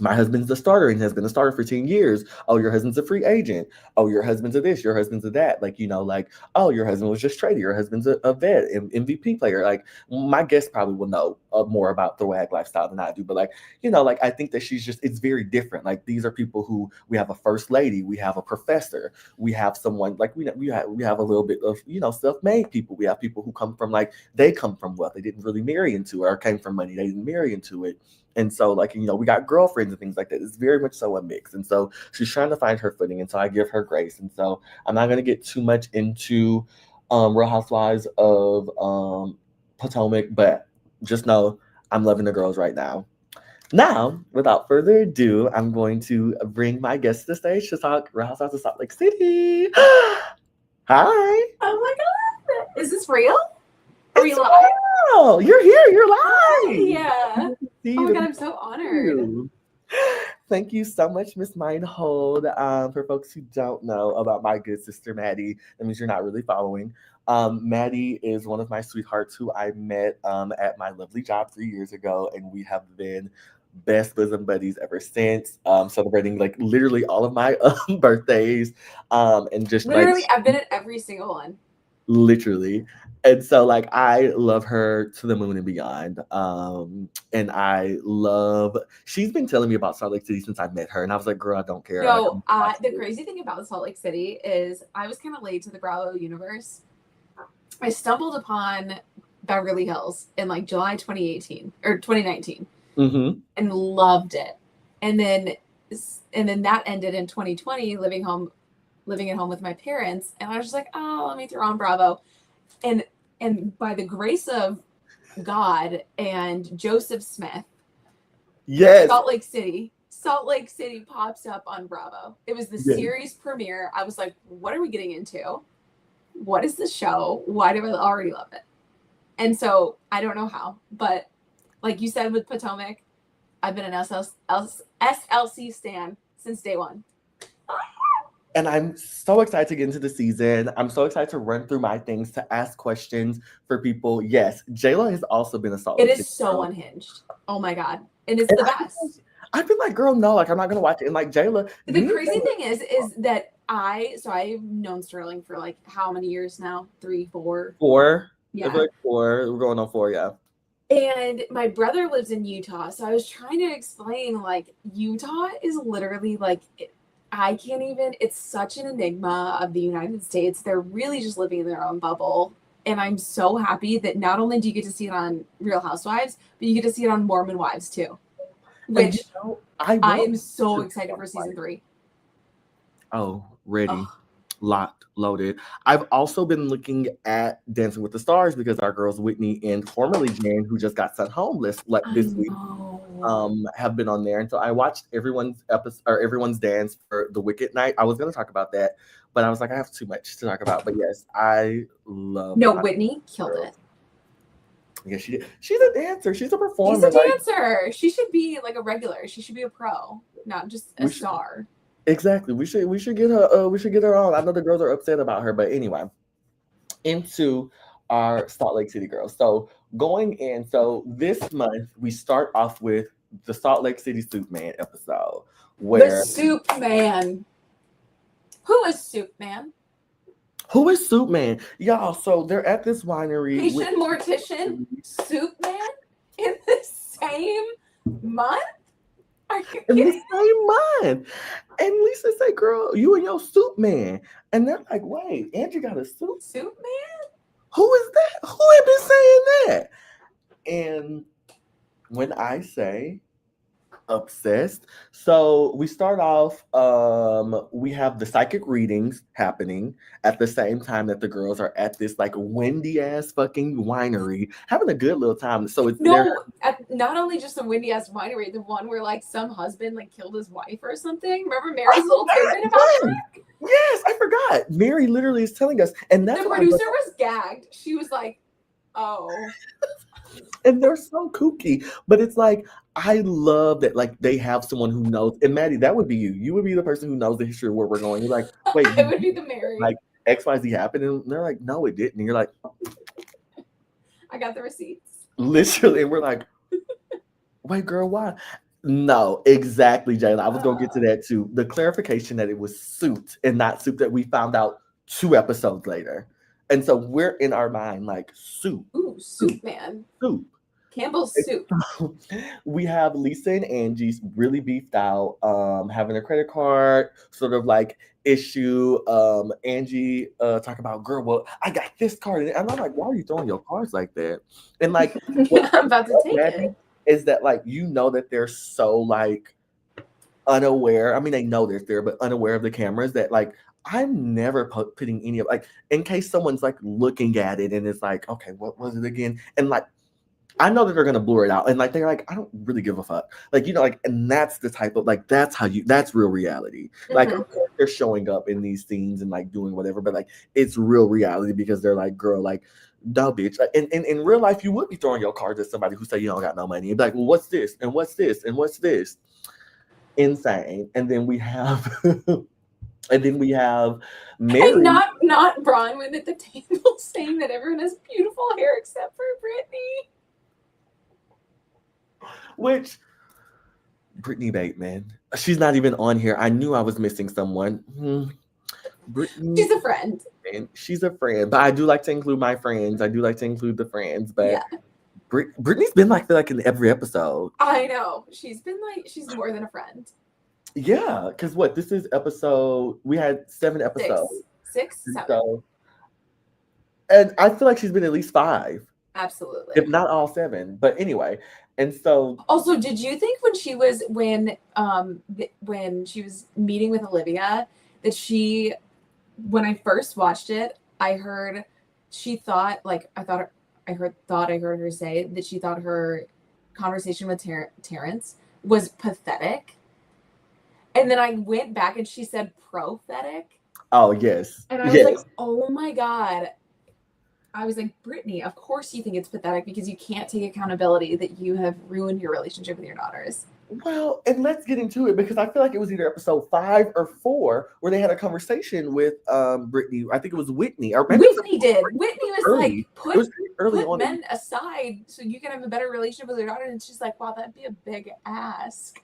my husband's a starter and has been a starter for 10 years. Oh, your husband's a free agent. Oh, your husband's a this, your husband's a that. Like, like, oh, your husband was just traded. Your husband's a vet, MVP player. Like, my guest probably will know more about the WAG lifestyle than I do. But like, like I think that it's very different. Like, these are people who we have a first lady, we have a professor, we have someone like we have a little bit of, self-made people. We have people who come from like, they come from wealth. They didn't really marry into it or came from money. They didn't marry into it. And so, like, we got girlfriends and things like that. It's very much so a mix. And so she's trying to find her footing. And so I give her grace. And so I'm not going to get too much into Real Housewives of Potomac, but just know I'm loving the girls right now. Now, without further ado, I'm going to bring my guest to the stage to talk Real Housewives of Salt Lake City. Hi. Oh my God. Is this real? Are we It's live? real. You're here. You're live. Yeah. Oh my God, I'm so honored. Thank you so much, Miss Mindhold. For folks who don't know about my good sister Maddie, that means you're not really following. Maddie is one of my sweethearts who I met at my lovely job 3 years ago, and we have been best bosom buddies ever since. Celebrating like literally all of my birthdays, and just Literally, like I've been at every single one. literally. And so like I love her to the moon and beyond. And she's been telling me about Salt Lake City since I met her, and I was like, girl, I don't care. No, the crazy thing about Salt Lake City is I was kind of late to the Bravo universe. I stumbled upon Beverly Hills in like July 2018 or 2019 and loved it. And then that ended in 2020, living at home with my parents. And I was just like, oh, let me throw on Bravo. And by the grace of God and Joseph Smith, yes, Salt Lake City Salt Lake City pops up on Bravo. It was the Yeah. series premiere. I was like, what are we getting into? What is the show? Why do I already love it? And so I don't know how, but like you said with Potomac, I've been an SLC stan since day one. And I'm so excited to get into the season. I'm so excited to run through my things, to ask questions for people. Yes, Jayla has also been a Salt Lake It City is so girl. unhinged. Oh my God. And it's And the best. I've been like, girl, no, like I'm not gonna watch it. And like Jayla, The crazy thing is that I've known Sterling for like how many years now? 3, 4? 4. Yeah. I feel like 4. We're going on 4, yeah. And my brother lives in Utah, so I was trying to explain like Utah is literally like I can't even. It's such an enigma of the United States. They're really just living in their own bubble. And I'm so happy that not only do you get to see it on Real Housewives, but you get to see it on Mormon Wives too. Which I am so excited for season 3. Oh, ready. Locked, loaded. I've also been looking at Dancing with the Stars because our girls Whitney and formerly Jan, who just got sent home this week, have been on there. And so I watched everyone's episode or everyone's dance for the Wicked night. I was going to talk about that, but I was like, I have too much to talk about. But yes, I love. No, Whitney killed it. Yeah, she did. She's a dancer. She's a performer. She's a dancer. She should be like a regular. She should be a pro, not just a star. Exactly. We should get her. We should get her on. I know the girls are upset about her, but anyway, into our Salt Lake City girls. So going in. So this month we start off with the Salt Lake City Soup Man episode. Where the Soup Man. Who is Soup Man? Who is Soup Man? Y'all, so they're at this winery. Patient Mortician, Soup Man in the same month? Are you kidding? In the same month. And Lisa said, girl, you and your Soup Man. And they're like, wait, Angie got a Soup Man? Who is that? Who had been saying that? And when I say obsessed, so we start off, we have the psychic readings happening at the same time that the girls are at this like windy ass fucking winery having a good little time. So it's not only just a windy ass winery, the one where like some husband like killed his wife or something. Remember Mary's little tidbit about that? Yes, I forgot. Mary literally is telling us, and that's the producer was gagged. She was like, oh. And they're so kooky, but it's like I love that like they have someone who knows. And Maddie, that would be you. You would be the person who knows the history of where we're going. You're like, wait, it would be the Mary. Like XYZ happened, and they're like, no, it didn't. And you're like, I got the receipts. Literally, and we're like, wait, girl, why? No, exactly, Jayla. I was gonna get to that too. The clarification that it was Suit and not Soup that we found out 2 episodes later. And so we're in our mind like Soup. Ooh, Soup Man. Soup. Campbell's Soup. We have Lisa and Angie's really beefed out, having a credit card sort of like issue. Angie talk about, girl, well, I got this card. And I'm like, why are you throwing your cards like that? And like I'm about to take it. Is that like that they're so like unaware. I mean, they know they're there, but unaware of the cameras that like I'm never putting any of like in case someone's like looking at it and it's like, okay, what was it again? And like I know that they're gonna blur it out, and like they're like, I don't really give a fuck, like like, and that's the type of like that's real reality. Like they're showing up in these scenes and like doing whatever, but like it's real reality because they're like, girl, like no, bitch. Like, in real life, you would be throwing your cards at somebody who say you don't got no money. You'd be like, well, what's this and what's this and what's this? Insane. And then we have. And then we have Mary. And not Bronwyn at the table saying that everyone has beautiful hair except for Brittany. Which Brittany Bateman. She's not even on here. I knew I was missing someone. Brittany. She's a friend. She's a friend. But I do like to include my friends. I do like to include the friends. But yeah. Brittany's been like in every episode. I know. She's more than a friend. Yeah, because this is episode, we had 7 episodes. 6, 7. So, and I feel like she's been at least 5. Absolutely. If not all 7. But anyway, and so. Also, did you think when she was meeting with Olivia that when I first watched it, I heard her say that she thought her conversation with Terrence was pathetic. And then I went back and she said prophetic. Oh, yes. And I was like, Yes. oh my God. I was like, Brittany, of course you think it's pathetic because you can't take accountability that you have ruined your relationship with your daughters. Well, and let's get into it because I feel like it was either episode 5 or 4 where they had a conversation with Brittany. I think it was Whitney, or maybe it Whitney did. Whitney was early. like, It was early put on. men aside so you can have a better relationship with your daughter. And she's like, wow, that'd be a big ask.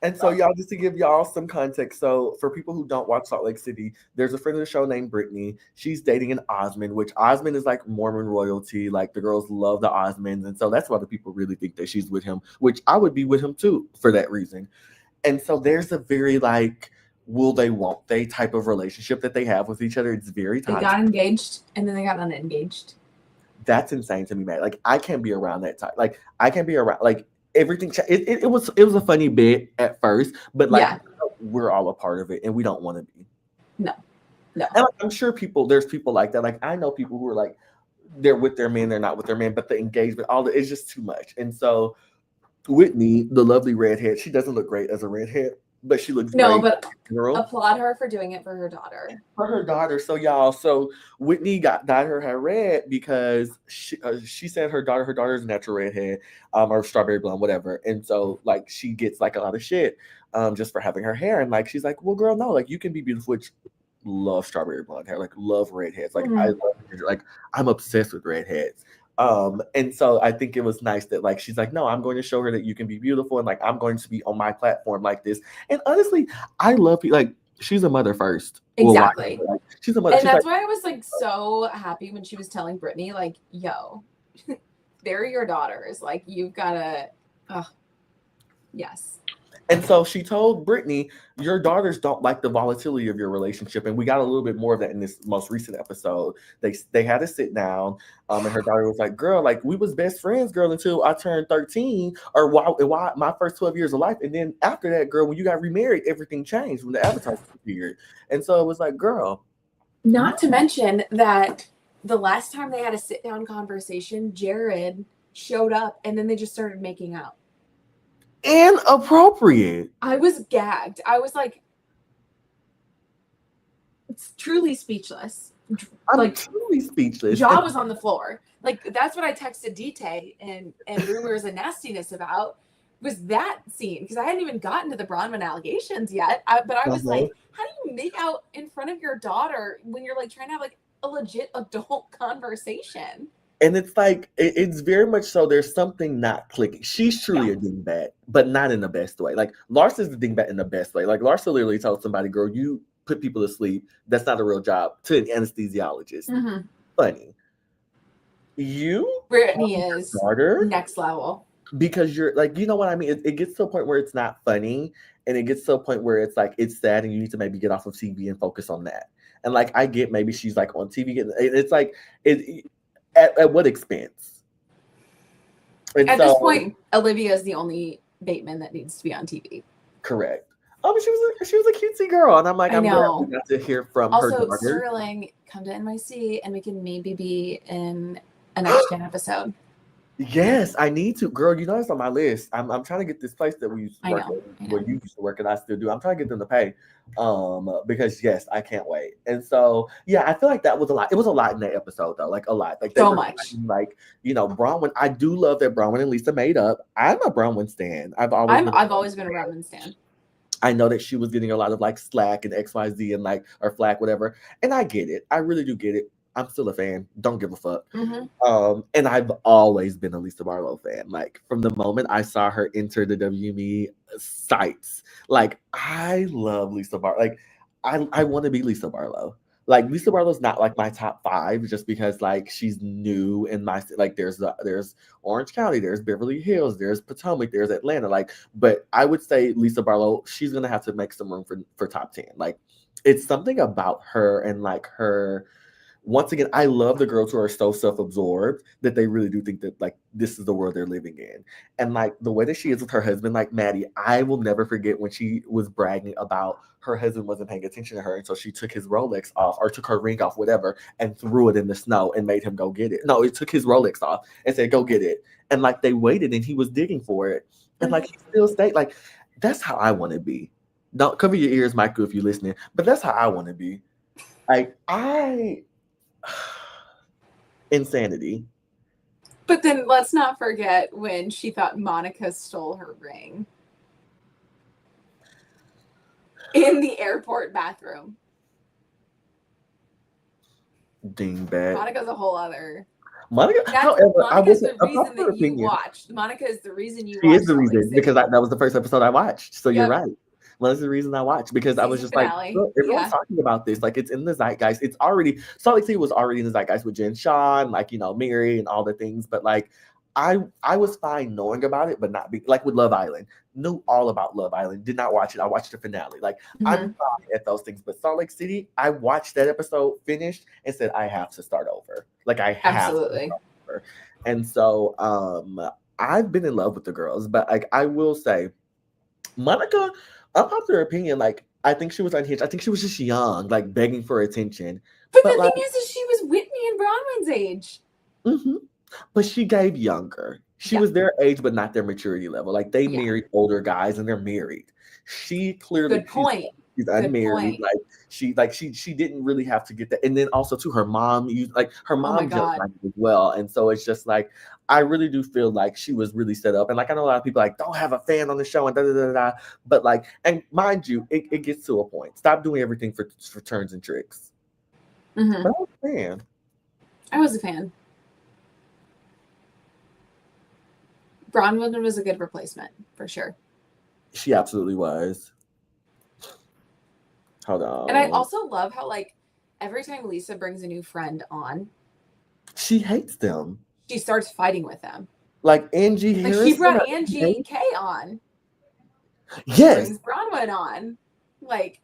And so, y'all, just to give y'all some context, so for people who don't watch Salt Lake City, there's a friend of the show named Brittany. She's dating an Osmond, which Osmond is like Mormon royalty. Like the girls love the Osmonds, and so that's why the people really think that she's with him. Which I would be with him too for that reason. And so there's a very like, will they, won't they type of relationship that they have with each other. It's very They toxic. got engaged and then they got unengaged. That's insane to me, man. Like I can't be around that type. Like I can't be around like everything. It was a funny bit at first, but like Yeah. we're all a part of it, and we don't want to be. No. And like, I'm sure there's people like that. Like I know people who are like they're with their men, they're not with their man, but the engagement, it's just too much. And so Whitney, the lovely redhead, she doesn't look great as a redhead, but she looks great. But girl. Applaud her for doing it for her daughter. For her daughter. So y'all, Whitney dyed her hair red because she said her daughter's a natural redhead, or strawberry blonde, whatever. And so like she gets like a lot of shit just for having her hair. And like she's like, well, girl, no, like you can be beautiful. Which love strawberry blonde hair, like love redheads. Like I love like I'm obsessed with redheads. And so I think it was nice that like she's like, no, I'm going to show her that you can be beautiful, and like I'm going to be on my platform like this. And honestly, I love like she's a mother first. Exactly. Well, like, she's a mother. And that's why I was like so happy when she was telling Brittany, like, yo, they're your daughters. Like you've gotta yes. And so she told Brittany, your daughters don't like the volatility of your relationship. And we got a little bit more of that in this most recent episode. They had to sit down, and her daughter was like, girl, like we was best friends, girl, until I turned 13, or why my first 12 years of life. And then after that, girl, when you got remarried, everything changed when the Avatar appeared. And so it was like, girl. Not to mention that the last time they had a sit-down conversation, Jared showed up and then they just started making out. Inappropriate. I was gagged. I was like, it's truly speechless. I'm truly speechless. Jaw was on the floor. Like that's what I texted DT and rumors and nastiness about was that scene because I hadn't even gotten to the Bronwyn allegations yet. But I was like, how do you make out in front of your daughter when you're like trying to have like a legit adult conversation? And it's like, it's very much so there's something not clicking. She's truly a dingbat, but not in the best way. Like, Larsa is the dingbat in the best way. Like, Larsa literally told somebody, girl, you put people to sleep. That's not a real job to an anesthesiologist. Mm-hmm. Funny. Brittany is starter next level. Because you're like, you know what I mean? It gets to a point where it's not funny. And it gets to a point where it's like, it's sad and you need to maybe get off of TV and focus on that. And like, I get maybe she's like on TV. It's like, at what expense? And at this point, Olivia is the only Bateman that needs to be on TV. Correct. Oh, but she was a cutesy girl, and I'm like, I'm glad we got to hear from her daughter. Also, Sterling, come to NYC, and we can maybe be in a next gen episode. Yes, I need to, girl. You know it's on my list. I'm trying to get this place that we used to work at, where you used to work, and I still do. I'm trying to get them to pay, because yes, I can't wait. And so yeah, I feel like that was a lot. It was a lot in that episode though, like a lot, like so much. Like Bronwyn. I do love that Bronwyn and Lisa made up. I'm a Bronwyn stan. I've always been a Bronwyn stan. I know that she was getting a lot of like slack and XYZ and like or flack, whatever, and I get it. I really do get it. I'm still a fan. Don't give a fuck. Mm-hmm. And I've always been a Lisa Barlow fan. Like from the moment I saw her enter the WME sites, like I love Lisa Barlow. Like I want to be Lisa Barlow. Like Lisa Barlow's not like my top 5 just because like she's new in my like there's Orange County, there's Beverly Hills, there's Potomac, there's Atlanta. Like, but I would say Lisa Barlow, she's gonna have to make some room for top 10. Like it's something about her and like her. Once again, I love the girls who are so self-absorbed that they really do think that like this is the world they're living in. And like the way that she is with her husband, like Maddie, I will never forget when she was bragging about her husband wasn't paying attention to her. And so she took his Rolex off or took her ring off, whatever, and threw it in the snow and made him go get it. No, it took his Rolex off and said, go get it. And like they waited and he was digging for it. And like he still stayed. Like that's how I want to be. Don't cover your ears, Michael, if you're listening. But that's how I want to be. Like I insanity. But then let's not forget when she thought Monica stole her ring in the airport bathroom. Dingbat. Monica's a whole other. Monica, however, Monica's the a reason that you opinion. watched. Monica is the reason you She watched. is the reason because that was the first episode I watched. So you're Yep. right. Well, that's the reason I watched because I was Season just finale. like, look, everyone's talking about this. Like, it's in the zeitgeist. It's already Salt Lake City was already in the zeitgeist with Jen Shaw and like Mary and all the things. But like, I was fine knowing about it, but not be like with Love Island. Knew all about Love Island. Did not watch it. I watched the finale. Like, I'm fine at those things. But Salt Lake City, I watched that episode, finished, and said I have to start over. Like, I have to start over. And so, I've been in love with the girls, but like I will say, Monica, unpopular opinion, like I think she was unhinged. I think she was just young, like begging for attention. But the thing is she was Whitney and Bronwyn's age. But she gave younger. She was their age, but not their maturity level. Like they married older guys, and they're married. She clearly good point. She's unmarried. Like she didn't really have to get that. And then also to her mom, her mom just like as well. And so it's just like I really do feel like she was really set up. And like I know a lot of people like don't have a fan on the show and da da da da. But like, and mind you, it gets to a point. Stop doing everything for turns and tricks. But I was a fan. I was a fan. Bronwyn was a good replacement for sure. She absolutely was. Hold on. And I also love how like every time Lisa brings a new friend on, she hates them. She starts fighting with them. Like Angie Harris. Like she brought Angie K on. Yes. Brings Bronwyn on. Like,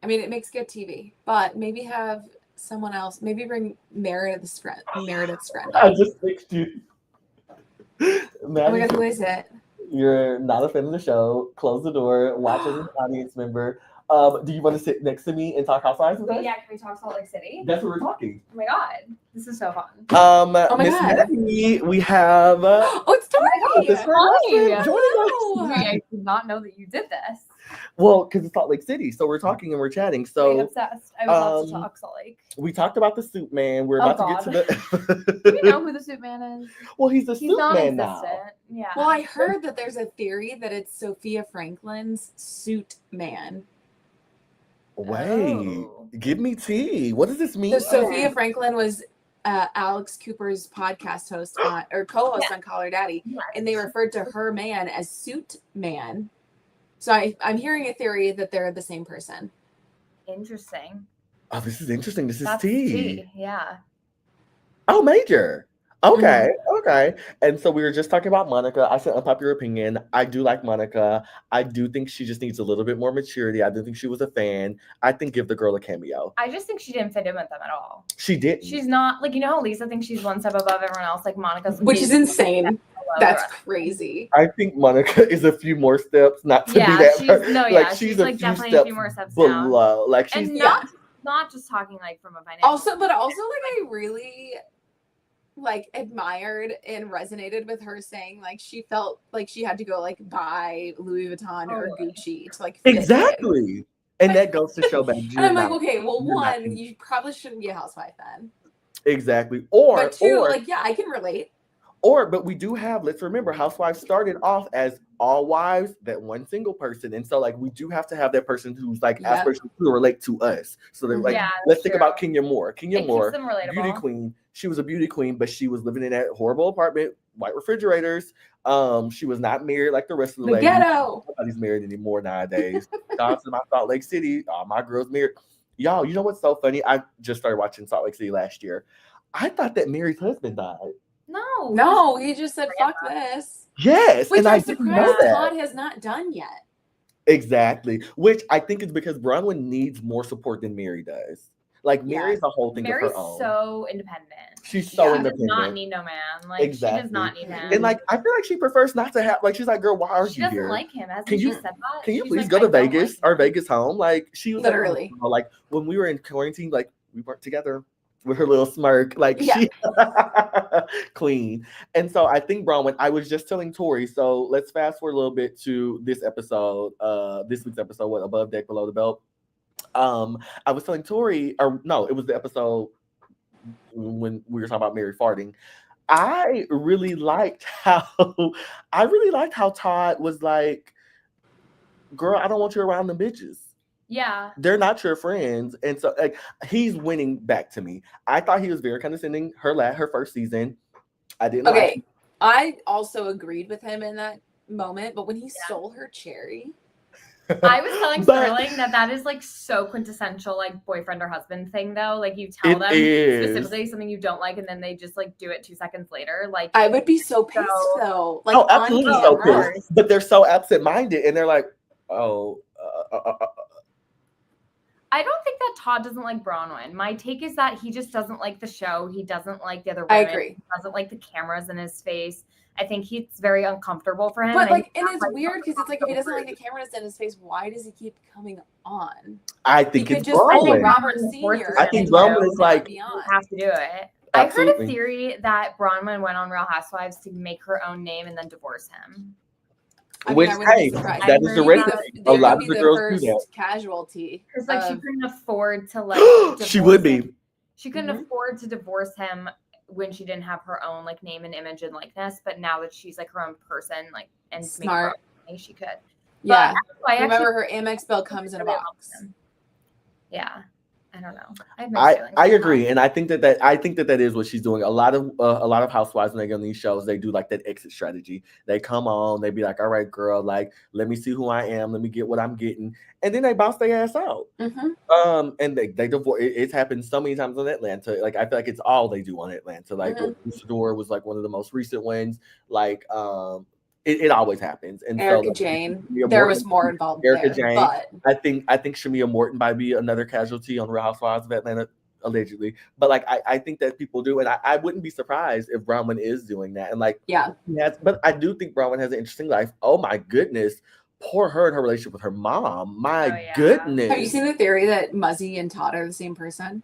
I mean, it makes good TV, but maybe have someone else. Maybe bring Meredith's friend. I just fixed you. Oh my God, who is it? You're not a fan of the show. Close the door. Watch as an audience member. Do you want to sit next to me and talk Housewives with us? Yeah, can we talk Salt Lake City? That's what we're talking. Oh my God, this is so fun. Oh my Miss God. Maggie, we have. It's Dorothy. It's her husband joining us. I did not know that you did this. Well, because it's Salt Lake City, so we're talking and we're chatting. So I'm obsessed. I would love to talk Salt Lake. We talked about the Soup Man. We're about to get to the. Do you know who the Soup Man is? Well, he's the Soup Man now. Yeah. Well, I heard that there's a theory that it's Sophia Franklin's Suit Man. Wait, give me tea. What does this mean? So Sophia Franklin was Alex Cooper's podcast host or co-host on Call Her Daddy, and they referred to her man as Suit Man. So I'm hearing a theory that they're the same person. Interesting. Oh, this is interesting. That's tea. Yeah. Oh, major. Okay, okay. And so we were just talking about Monica. I said unpopular opinion. I do like Monica. I do think she just needs a little bit more maturity. I do think she was a fan. I think give the girl a cameo. I just think she didn't fit in with them at all. She didn't. She's not like how Lisa thinks she's one step above everyone else. Like Monica's, which is insane. That's crazy. I think Monica is a few more steps, not to be that. She's like definitely a few more steps below. Down. Like she's not just talking like from a financial. Also like I really like admired and resonated with her saying like she felt like she had to go like buy Louis Vuitton or Gucci to like fit exactly. In. And that goes to show back. And I'm like, okay, well, one, you probably shouldn't be a housewife then. Exactly. But two, like, yeah, I can relate. But we do have, let's remember, Housewives started off as all wives, that one single person. And so, like, we do have to have that person who's, like, aspirational to relate to us. So, they're like, let's think about Kenya Moore. Kenya Moore, beauty queen. She was a beauty queen, but she was living in that horrible apartment, white refrigerators. She was not married like the rest of the ladies. Ghetto. Nobody's married anymore nowadays. Down to my Salt Lake City, all my girls married. Y'all, you know what's so funny? I just started watching Salt Lake City last year. I thought that Mary's husband died. No, he just said, fuck this. Yes. Which and I'm I surprised Todd has not done yet. Exactly. Which I think is because Bronwyn needs more support than Mary does. Like Mary's a whole thing of her own. Mary's so independent. She's so independent. She does not need no man. Like she does not need him. And like I feel like she prefers not to have like she's like, girl, why are you here? She doesn't like him. Hasn't she said that? Can you please go to Vegas or Vegas home? Like she was literally like when we were in quarantine, like we weren't together. with her little smirk, like Yeah. she queen. And so I think Bronwyn, I was just telling Tori, so let's fast forward a little bit to this episode, this week's episode, what, Above Deck, Below the Belt. I was telling Tori, or no, it was the episode when we were talking about Mary farting. I really liked how Todd was like, girl, I don't want you around the bitches. Yeah. They're not your friends. And so like he's winning back to me. I thought he was very condescending her first season. I didn't like Okay, I also agreed with him in that moment, but when he stole her cherry, I was telling But- Sterling that is like so quintessential like boyfriend or husband thing though. Like you tell It them is. specifically something you don't like and then they just like do it 2 seconds later. Like I would be so pissed So- though. Like oh, absolutely on so camera. pissed. But they're so absent-minded and they're like, oh, I don't think that Todd doesn't like Bronwyn. My take is that he just doesn't like the show. He doesn't like the other I women. agree. He doesn't like the cameras in his face. I think it's very uncomfortable for him. But and like, I and think it's that's weird because it's like if he doesn't like the cameras in his face, why does he keep coming on? I think He it's could just I think Bronwyn. Robert Bronwyn Senior. forces I think him Bronwyn to is like, you have to do it. I heard Absolutely. a theory that Bronwyn went on Real Housewives to make her own name and then divorce him. I mean, which, I wouldn't be hey, surprised. that is the They recipe. would be A They lot would of be the girls do first that. casualty. Because like she of- couldn't afford to like She would divorce him. be. She couldn't Mhm. afford to divorce him when she didn't have her own like name and image and likeness. But now that she's like her own person, like and make her Smart. own money, she could. Yeah. But I Remember, actually her Amex bill comes in a really box. like him. Yeah, I don't know. I have mixed feelings I about agree, Todd. and I think that is what she's doing. A lot of housewives when they get on these shows, they do like that exit strategy. They come on, they be like, "All right, girl, like let me see who I am, let me get what I'm getting," and then they bounce their ass out. Mm-hmm. And they divorce. It's happened so many times on Atlanta. Like I feel like it's all they do on Atlanta. Like Lucidor was like one of the most recent ones. Like it always happens. And Erica so like, Jane. Shamia There Morton- was more involved Erica there, Jane. but I think Shamia Morton might be another casualty on Real Housewives of Atlanta, allegedly. But like I think that people do, and I wouldn't be surprised if Bronwyn is doing that. And like yeah, yes, but I do think Bronwyn has an interesting life. Oh my goodness. Poor her and her relationship with her mom. My Oh, yeah. goodness. have you seen the theory that Muzzy and Todd are the same person?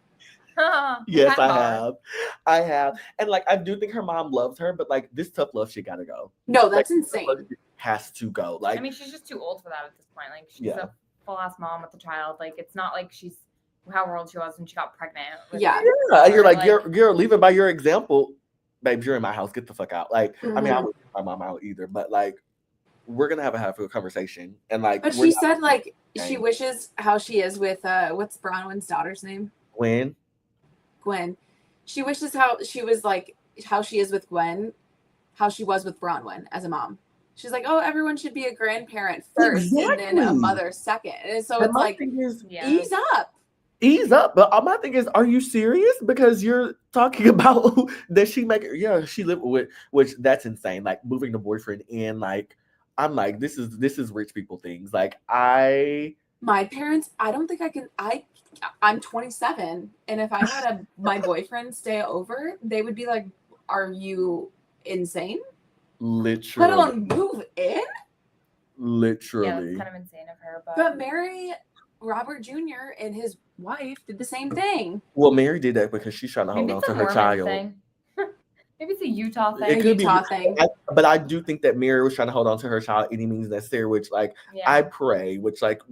Yes, Kind I of. have. And like I do think her mom loves her, but like this tough love shit gotta go. No, that's Like, this tough love insane. shit has to go. Like I mean, she's just too old for that at this point. Like she's Yeah. a full ass mom with a child. Like it's not like she's how old she was when she got pregnant. with Yeah. her yeah, you're daughter, like you're leaving by your example. Babes, you're in my house. Get the fuck out. Like, I mean, I Mhm. wouldn't kick my mom out either, but like we're gonna have a conversation. And like But we're she not said like she Okay. wishes how she is with what's Bronwyn's daughter's name? when Gwen. She wishes how she was like how she is with Gwen, how she was with Bronwyn as a mom. She's like, oh, everyone should be a grandparent first and then a Exactly. mother second. And so and it's my like thing is Yeah. ease up. ease up. But my thing is, are you serious? Because you're talking about that she she lived with, which that's insane. Like moving the boyfriend in, like I'm like, this is rich people things. Like My parents, I don't think I can I'm 27 and if I had my boyfriend stay over, they would be like, are you insane? literally, Let alone move in? Yeah, literally. that's kind of insane of her. But Mary Robert Jr. and his wife did the same thing. Well, Mary did that because she's trying to hold maybe on it's to a her Mormon child. thing. Maybe it's a Utah thing. It A could be, Utah thing. but I do think that Mary was trying to hold on to her child any means necessary. Which, like, Yeah. I pray, which like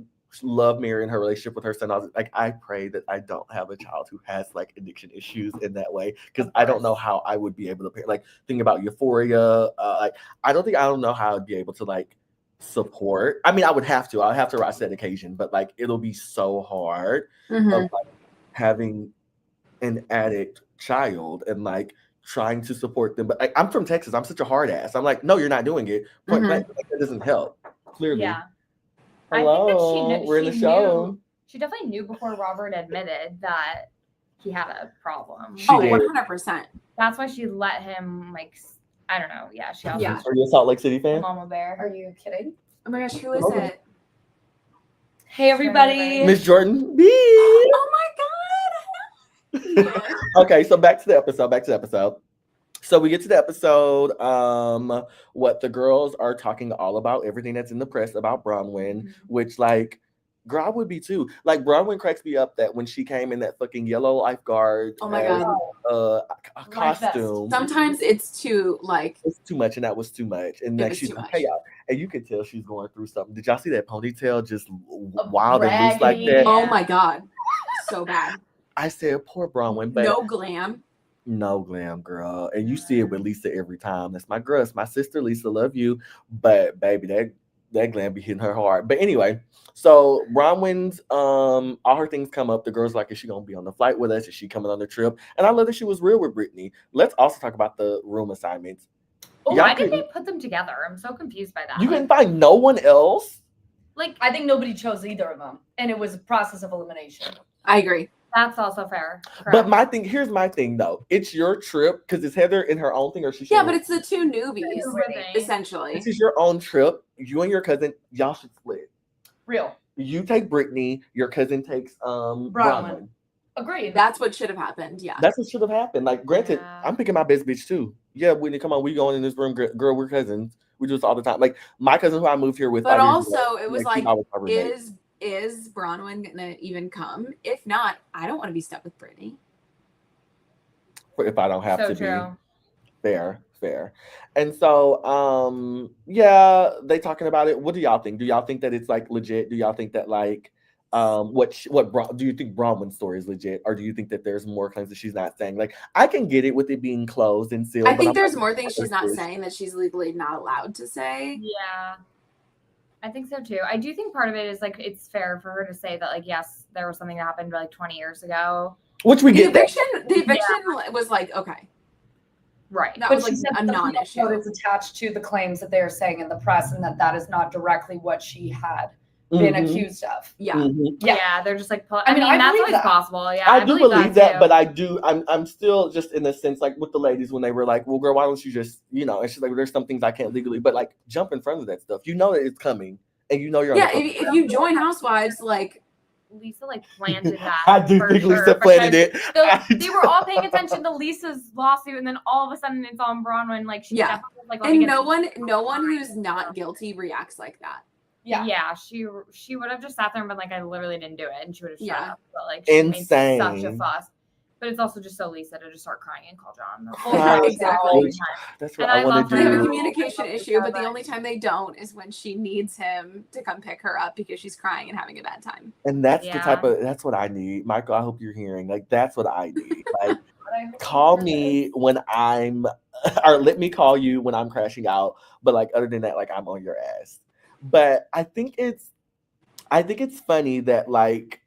love Mary and her relationship with her son. I was like, I pray that I don't have a child who has like addiction issues in that way because I don't know how I would be able to like think about Euphoria. Like, I don't know how I'd be able to like support. I mean, I would have to. I'll have to rise to that occasion, but like it'll be so hard Mhm. of like having an addict child and like trying to support them. But like, I'm from Texas. I'm such a hard ass. I'm like, no, you're not doing it. Point Mhm. blank, like, that doesn't help. Clearly. Yeah. Hello, I think that she knew, we're in the show. She definitely knew before Robert admitted that he had a problem. She Oh, did. 100%. That's why she let him like I don't know. Yeah, she also Yeah. Are you a Salt Lake City fan? Mama Bear. Are you kidding? Oh my gosh, who is Okay. it? Hey everybody. Miss Jordan B. Oh my god. Okay, so back to the episode. So we get to the episode. What the girls are talking all about, everything that's in the press about Bronwyn, Mhm. which like Girl, I would be too. Like Bronwyn cracks me up that when she came in that fucking yellow lifeguard Oh my as, God. a costume. Sometimes it's too like It's too much, and that was too much. And It like was she's too like, much. "Hey y'all," and you could tell she's going through something. Did y'all see that ponytail just wild and loose like raggedy. that? oh my God, so bad. I said, "Poor Bronwyn," but No glam. no glam, girl. And you see it with Lisa every time. That's my girl. It's my sister, Lisa. Love you, but baby, that glam be hitting her hard. But anyway, so Bronwyn's all her things come up. The girl's like, is she gonna be on the flight with us? Is she coming on the trip? And I love that she was real with Brittany. Let's also talk about the room assignments. Oh, Y'all why did couldn't- they put them together? I'm so confused by that. You can find no one else. Like, I think nobody chose either of them, and it was a process of elimination. I agree. that's also fair. But here's my thing though. It's your trip because it's Heather in her own thing, or she's Yeah, but it's the two newbies, Thing. essentially. this is your own trip. You and your cousin, y'all should split. Real. You take Brittany, your cousin takes Bronwyn. Agreed. That's what should have happened. Yeah. That's what should have happened. Like, granted, Yeah. I'm picking my best bitch too. Yeah, Whitney, come on, we going in this room, girl. We're cousins. We do this all the time. Like my cousin who I moved here with. But 5 years also, ago, it was she's like, always my roommate. is Bronwyn gonna even come? If not, I don't want to be stuck with Brittany. If I don't have So to true. be fair. And so, yeah, they talking about it. What do y'all think? Do y'all think that it's like legit? Do y'all think that like, do you think Bronwyn's story is legit, or do you think that there's more claims that she's not saying? Like, I can get it with it being closed and sealed. I but think I'm there's like, more things she's not this is- saying that she's legally not allowed to say. Yeah. I think so too. I do think part of it is like it's fair for her to say that like yes, there was something that happened like 20 years ago. Which we The get. That. eviction was like, okay, Right. that But was she like said a that the non-issue. note is attached to the claims that they are saying in the press, and that is not directly what she had been Mhm, accused of. Yeah. mhm. Yeah, they're just like I mean, I that's believe always that. possible. Yeah, I do believe that, too. but I'm still just in a sense like with the ladies when they were like, well, girl, why don't you just, and she's like, well, there's some things I can't legally, but like jump in front of that stuff. You know that it's coming, and you know you're on Yeah, the if you join Housewives, like, Lisa like planted that. I do for think sure, Lisa planted because it. They were all paying attention to Lisa's lawsuit, and then all of a sudden it's on Bronwyn. Like she Yeah. definitely was, like, let me and get no one who's not guilty reacts like that. Yeah. she would have just sat there and been like, I literally didn't do it, and she would have shut Yeah. up. But like she made such a Insane. fuss. But it's also just so Lisa to just start crying and call John. The Yeah, whole exactly. time. That's what And I I want love to They have a do. communication issue, but the only time they don't is when she needs him to come pick her up because she's crying and having a bad time. And that's the Yeah. type of, that's what I need. Michael, I hope you're hearing. Like, that's what I need. Like, But I hope call she me when or let me call you when I'm crashing out. But like, other than that, like, I'm on your ass. But I think it's funny that like,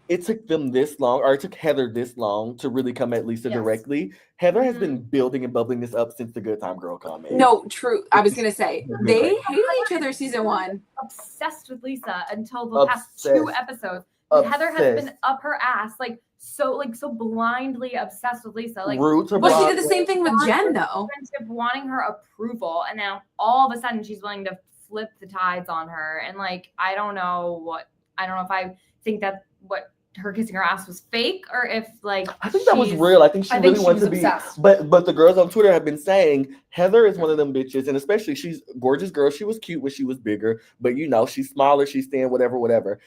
it took them this long, or it took Heather this long to really come at Lisa Yes. directly. Heather has Mhm. been building and bubbling this up since the Good Time Girl comment. No, true. I was gonna say Mhm. they hated each other season one. Obsessed with Lisa until the past 2 Obsessed. episodes. Heather has been up her ass, so blindly obsessed with Lisa. Like Rude to Well, she Brock. did the same thing with Jen, though. friendship, wanting her approval, and now all of a sudden she's willing to flip the tides on her. And like, I don't know if I think that what her kissing her ass was fake, or if like I think that was she's- real. I think she I think really she wants was to be. obsessed. But the girls on Twitter have been saying Heather is one of them bitches, and especially she's a gorgeous girl. She was cute when she was bigger, but she's smaller. She's thin, whatever.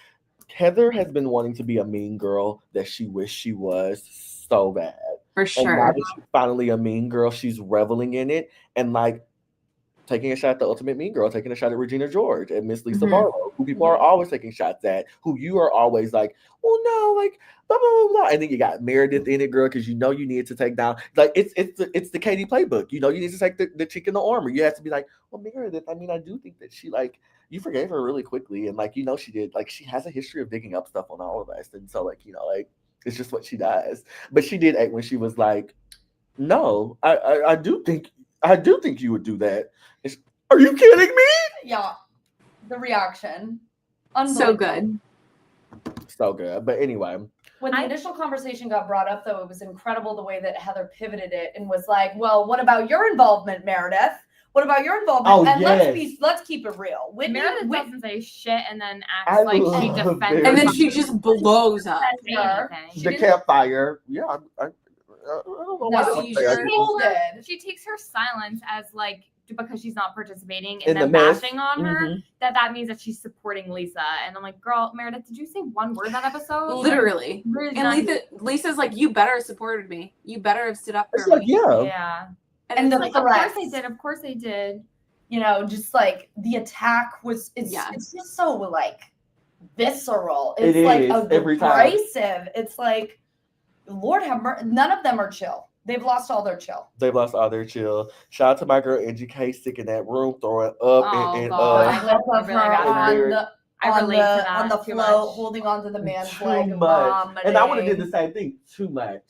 Heather has been wanting to be a mean girl that she wished she was so bad. For And now sure. that she's finally a mean girl, she's reveling in it and like taking a shot at the ultimate mean girl, taking a shot at Regina George and Miss Lisa Mhm. Barlow, who people are always taking shots at, who you are always like, well, no, like blah blah blah blah. And then you got Meredith in it, girl, because you needed to take down like it's the Katie playbook. You need to take the chick in the armor. You have to be like, well, Meredith, I mean, I do think that she like you forgave her really quickly, and like she did, like she has a history of digging up stuff on all of us, and so like like it's just what she does. But she did act when she was like, no, I do think you would do that. Are you kidding me? Yeah. The reaction. So Unbelievable. good. So good. But anyway, When the initial conversation got brought up, though, it was incredible the way that Heather pivoted it and was like, well, what about your involvement, Meredith? What about your involvement? Oh, And yes. let's keep it real. Whitney, Meredith doesn't say shit and then I acts like she love defends Meredith. And then herself. she just blows up. Doesn't say her. anything. the didn't- campfire. Yeah, I don't know why No, they she say I seizure. do. folded. She takes her silence as like because she's not participating In and the then mess. bashing on her, Mhm. that means that she's supporting Lisa. And I'm like, girl, Meredith, did you say one word that episode? Literally. Really And not- Lisa's like, you better have supported me. You better have stood up It's for like, me. yeah. Yeah. And it's the like, Of course threats. they did. Of course they did. You know, just like the attack was, it's just so like visceral. It's It like is, every time. abrasive. It's like, Lord have mercy. None of them are chill. They've lost all their chill. They've lost all their chill. Shout out to my girl Angie K, sick in that room, throwing up Oh, and God. I love really her got on her. the I relate to that on the too float, much. holding onto the man's too leg, much. vomiting. And I would have did the same thing. Too much.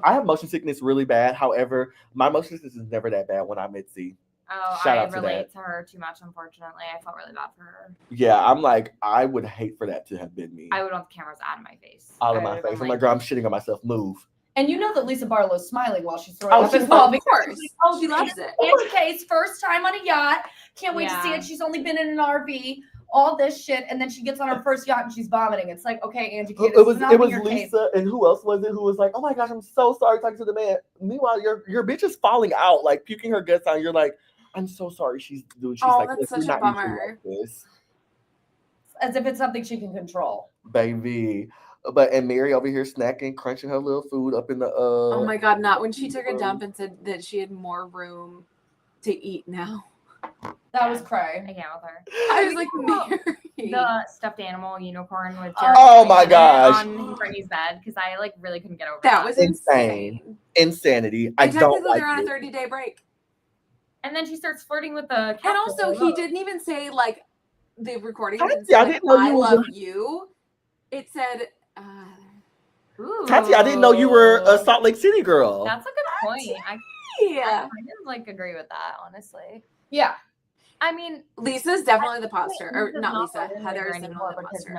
I have motion sickness really bad. However, my motion sickness is never that bad when I'm at sea. Oh, Shout I out to relate that. to her too much, unfortunately. I felt really bad for her. Yeah, I'm like, I would hate for that to have been me. I would want the cameras out of my face. Out of I my would've face. been I'm like, girl, I'm shitting on myself. Move. And you know that Lisa Barlow's smiling while she's throwing Oh, up she's as well. of because course. she's like, She loves it. Angie K's first time on a yacht. Can't wait to see Yeah. it. She's only been in an RV. All this shit, and then she gets on her first yacht and she's vomiting. It's like, okay, Angie K, this It was is not in your Lisa, case. and who else was it? Who was like, "Oh my gosh, I'm so sorry talking to the man." Meanwhile, your bitch is falling out, like puking her guts out. You're like, "I'm so sorry." She's Oh, like, that's "Let's such a not usually bummer. like this, As if it's something she can control. baby." But and Mary over here snacking, crunching her little food up in the Oh my God, not when she took a dump and said that she had more room to eat now. That was I crying. can't with her. I was like, Mary. The stuffed animal unicorn with Oh my gosh. on Brittany's bed because I like really couldn't get over That was Insane. insane. Insanity. I And don't technically like they're on a it. 30-day break. And then she starts flirting with the And also, he didn't even say, like, the recording didn't Tati, I say, like, didn't know you I were- love you. It said, Ooh. Tati, I didn't know you were a Salt Lake City girl. That's a good point. I yeah. kind of like agree with that, honestly. Yeah. I mean, Lisa's definitely the poster. Or Lisa's not not Lisa. the Heather ringleader is definitely anymore the because poster.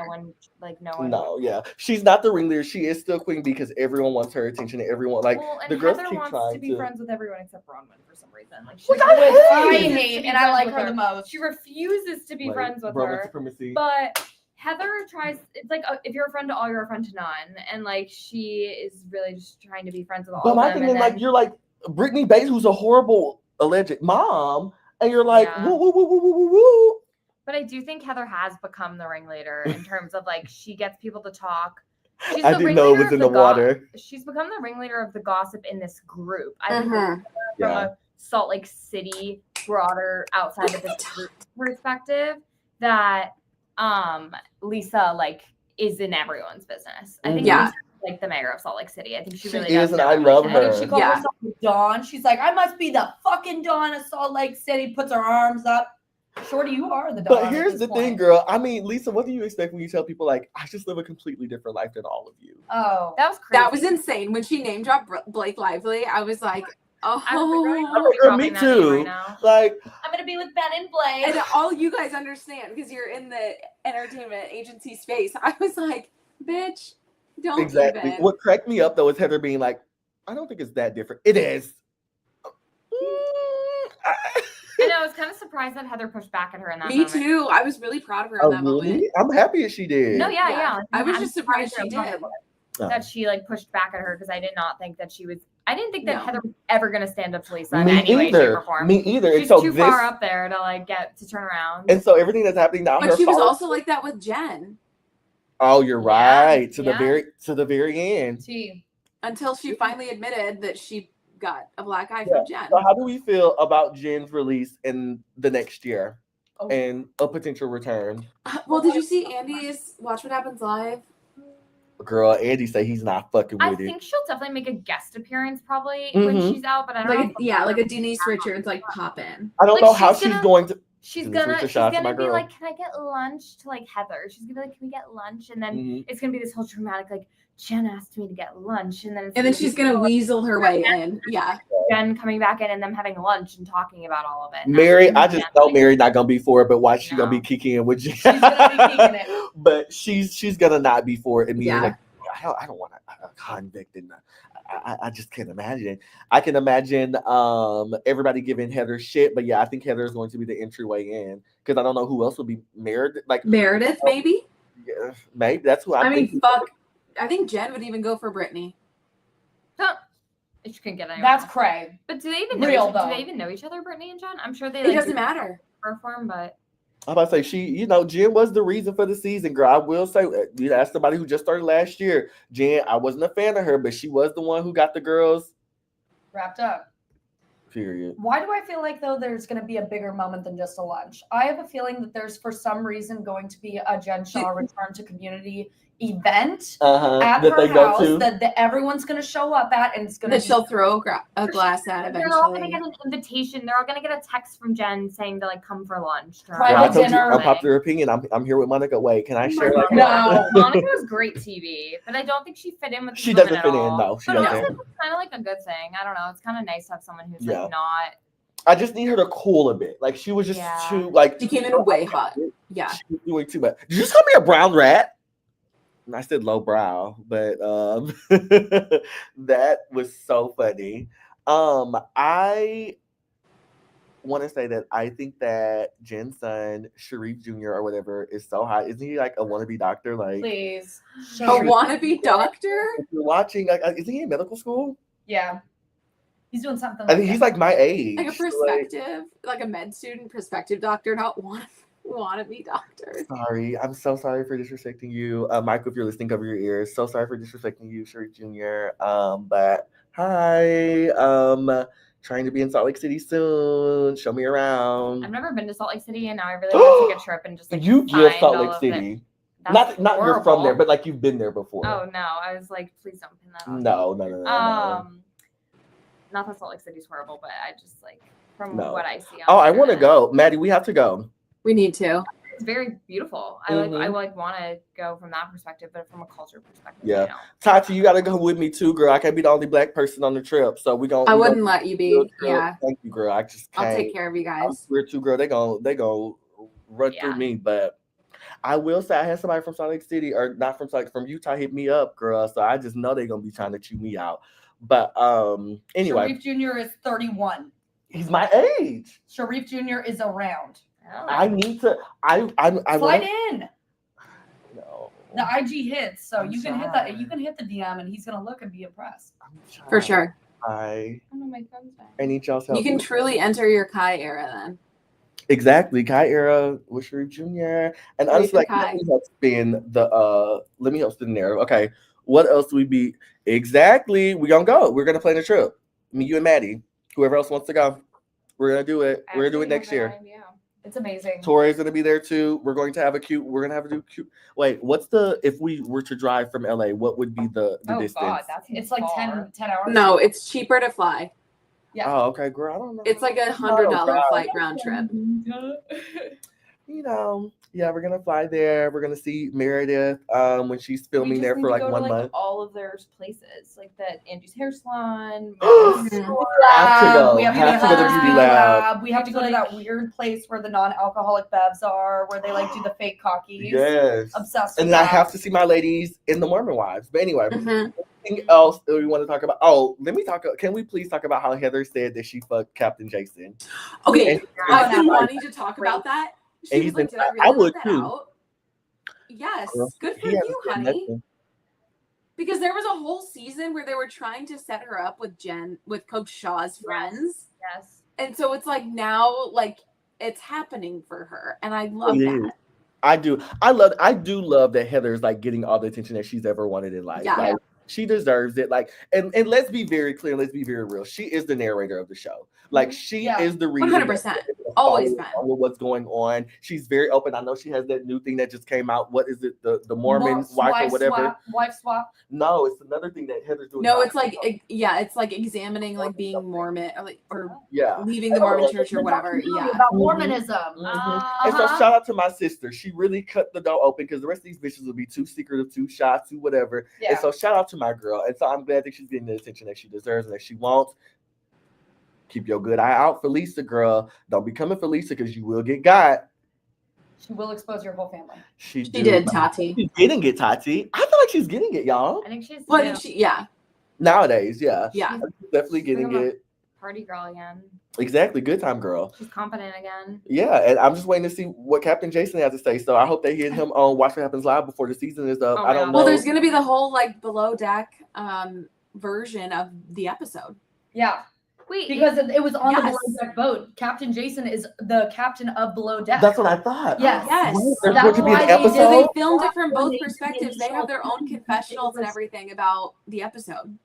no one. No, yeah, she's not the ringleader. She is still queen because everyone wants her attention. And everyone like Well, and the girls Heather keep wants trying to be friends with everyone except Bronwyn for some reason. Like, Which I refuses hate. to be and I friends like with her the most. She refuses to be like, friends with Roman her. supremacy. But Heather tries. It's like if you're a friend to all, you're a friend to none, and like she is really just trying to be friends with all But of my them. thing And is, like, you're like Brittany Bates, who's a horrible alleged mom, and you're like, Yeah. woo, woo, woo, woo, woo, woo, woo. But I do think Heather has become the ringleader in terms of like she gets people to talk. She's I the didn't know it ringleader was of in the water. She's become the ringleader of the gossip in this group. I think Mhm. from Yeah. a Salt Lake City broader outside of this group perspective that Lisa like is in everyone's business. I think Yeah. Lisa's like the mayor of Salt Lake City. I think she She really is, does and know I love everything. her. She called Yeah. herself the Dawn. She's like, I must be the fucking Dawn of Salt Lake City. Puts her arms up. Shorty, you are the Dawn. But at here's this the thing, point. girl. I mean, Lisa, what do you expect when you tell people like, I just live a completely different life than all of you? Oh. That was crazy. That was insane. When she name dropped Blake Lively, I was like, oh. I'm regretting I'm like, girl, me dropping that name too. right now. Like, I'm gonna be with Ben and Blake. And all you guys understand because you're in the entertainment agency space. I was like, bitch, don't exactly. even. What cracked me up though is Heather being like, I don't think it's that different. It is. And I was kind of surprised that Heather pushed back at her in that Me moment. too. I was really proud of her in Oh, that moment. really? I'm happy as she did. No, yeah. Yeah. I was I'm just surprised she surprised did. that she like pushed back at her because I did not think that she was. I didn't think that No. Heather was ever going to stand up to Lisa in Me any way, shape, either. or form. Me either. She's And so too this, far up there to like get to turn around. and so everything that's happening now. But her she was follow- also like that with Jen Oh, you're Yeah, right. To yeah. the very end. T. until she finally admitted that she got a black eye Yeah. from Jen. So how do we feel about Jen's release in the next year Oh. and a potential return? Well, did you see Andy's Watch What Happens Live? Girl, Andy say he's not fucking I with it. think she'll definitely make a guest appearance probably when Mhm. she's out, but I don't know. Like, if yeah, like a Denise Richards, like pop in. I don't like, know how she's she's gonna- going to. she's Denise gonna Richards, she's shout out to gonna my be girl. like, can I get lunch to like Heather? She's gonna be like, can we get lunch? And then Mhm. it's gonna be this whole dramatic like Jen asked me to get lunch, and then it's And then be she's gonna weasel her way in. Yeah. Jen coming back in and them having lunch and talking about all of it. And Mary, that's I Jen, just know like, Mary not gonna be for it, but why she gonna No. be kicking in with Jen? She's gonna be kicking it. But she's gonna not be for it. And me, Yeah. like, I don't want a convict, and I just can't imagine. I can imagine everybody giving Heather shit, but yeah, I think Heather is going to be the entryway in because I don't know who else would be Meredith. Like Meredith, maybe? yeah, maybe that's who I I mean, think. fuck. I think Jen would even go for Brittany. Huh. She couldn't get anyone. That's else. cray. But do they even Real, know? though. Do they even know each other, Brittany and Jen? I'm sure they. It doesn't matter. Perform, but I'm about to say Jen was the reason for the season, girl. I will say, that's somebody who just started last year. Jen, I wasn't a fan of her, but she was the one who got the girls Wrapped up. Period. Why do I feel like, though, there's going to be a bigger moment than just a lunch? I have a feeling that there's, for some reason, going to be a Jen Shaw return to community event at that her they house go to. that everyone's going to show up at, and it's going to That she'll throw a glass at they're all gonna eventually. get an invitation. They're all gonna get a text from Jen saying to like come for lunch. Private I told you, dinner. unpopular opinion. I'm here with Monica. Wait, can I share? Like, No. Monica was great TV, but I don't think she fit in with the She women doesn't at fit in, all. no, she But doesn't. also, it's kind of like a good thing. I don't know. It's kind of nice to have someone who's Yeah. like not. I just need her to cool a bit. Like she was just Yeah. too like. She came in way hot. Yeah. She was doing too much. Did you just call me a brown rat? And I said low brow, but that was so funny. I want to say that I think that Jen's son, Sharif Jr. or whatever, is so hot. Isn't he like a wannabe doctor? Like Please. A wannabe doctor? if you're watching, like, isn't he in medical school? Yeah. He's doing something I think he's like my age. Like a so, perspective, like a med student perspective doctor, not wannabe doctor. Sorry, I'm so sorry for disrespecting you, Michael. If you're listening, cover your ears. So sorry for disrespecting you, Sharif Jr. But hi, trying to be in Salt Lake City soon. Show me around. I've never been to Salt Lake City, and now I really want to take a trip and just like You give find Salt all Lake of it. City. That's Not you're from horrible. there, but like you've been there before. Oh no, I was like, please don't pin that on. No. Not that Salt Lake City's horrible, but I just like from No. what I see. Oh, on I want to internet, go, Maddie. We have to go. We need to. It's very beautiful. I Mhm. like want to go from that perspective, but from a culture perspective, Yeah. you know. Tati, you got to go with me too, girl. I can't be the only black person on the trip, so we gonna. I wouldn't let you be. Yeah. Thank you, girl. I just can't. I'll take care of you I'm guys. swear to, girl. They go run Yeah. through me, but I will say I had somebody from Salt Lake City, or not from Salt Lake, from Utah, hit me up, girl. So I just know they're gonna be trying to chew me out. But anyway, Sharif Jr. is 31. he's my age. Sharif Jr. is around. Oh. I need to. I Slide wanna, in. no. The IG hits, so I'm you can hit shy. that. You can hit the DM, and he's gonna look and be impressed. I'm For shy. sure. I Oh no, my phone's back. need y'all's help. You can truly enter your Kai era then. Exactly, Kai era with Sharif Jr. And honestly, like, Kai. let me help spin the narrative. Okay, what else do we be? Exactly, we gonna go. We're gonna plan a trip. Me, you, and Maddie. Whoever else wants to go, we're gonna do it. We're gonna do it next year. It's amazing. Tori's gonna be there too. We're gonna have a cute. Wait, what's if we were to drive from LA? What would be the distance? God, that's It's like far. 10 hours. No, it's cheaper to fly. Oh, okay, girl. I don't know. It's like $100 flight round trip. You know, yeah, we're gonna fly there. We're gonna see Meredith when she's filming there for like 1 month. All of their places, like that Angie's hair salon. Have to go. We have to Have go to to go the to beauty Beauty Lab. lab. We have to go to that weird place where the non-alcoholic bevs are, where they like do the fake cockies. Yes. Obsessed with And I that. have to see my ladies in the Mormon Wives. But anyway, Mhm. anything else that we want to talk about? Oh, can we please talk about how Heather said that she fucked Captain Jason? Okay, And- I've been wanting to talk about that. She And was he's like, been- did I I really would let that too. out? Yes, Girl, good for he hasn't you, said honey. nothing. Because there was a whole season where they were trying to set her up with Coach Shaw's friends. Yes. And so it's like now, like, it's happening for her. And I love It that. is. I do love that Heather's like getting all the attention that she's ever wanted in life. Yeah. Like, she deserves it. Like, and let's be very clear, let's be very real. She is the narrator of the show. Like, she Yeah. is the reason. 100%. Always been. With what's going on. She's very open. I know she has that new thing that just came out. What is it? The Mormon wife or whatever. Wife swap. No, it's another thing that Heather's doing. No, it's like, it's like examining, like being Mormon or yeah. leaving the Mormon church or whatever. Yeah. About Mormonism. Mhm. And so shout out to my sister. She really cut the door open because the rest of these bitches would be too secretive, too shy, too whatever. Yeah. And so shout out to my girl. And so I'm glad that she's getting the attention that she deserves and that she wants. Keep your good eye out for Lisa, girl. Don't be coming for Lisa because you will get got. She will expose your whole family. She did, Tati. She's getting it, Tati. I feel like she's getting it, y'all. I think she's Well, I think yeah. Nowadays, yeah. Yeah. She's definitely getting become a it. party girl again. Exactly. Good time, girl. She's confident again. Yeah, and I'm just waiting to see what Captain Jason has to say. So I hope they hit him on Watch What Happens Live before the season is up. Oh I don't my know. Well, there's gonna be the whole like below deck version of the episode. Yeah. Wait, Because it was on the Yes. below deck boat. Captain Jason is the captain of below deck. That's what I thought. Yes. Yes. There's That's going to be why an they did So they episode. filmed it from When both they did the perspectives. They initial have their own film, confessionals it and was- everything about the episode.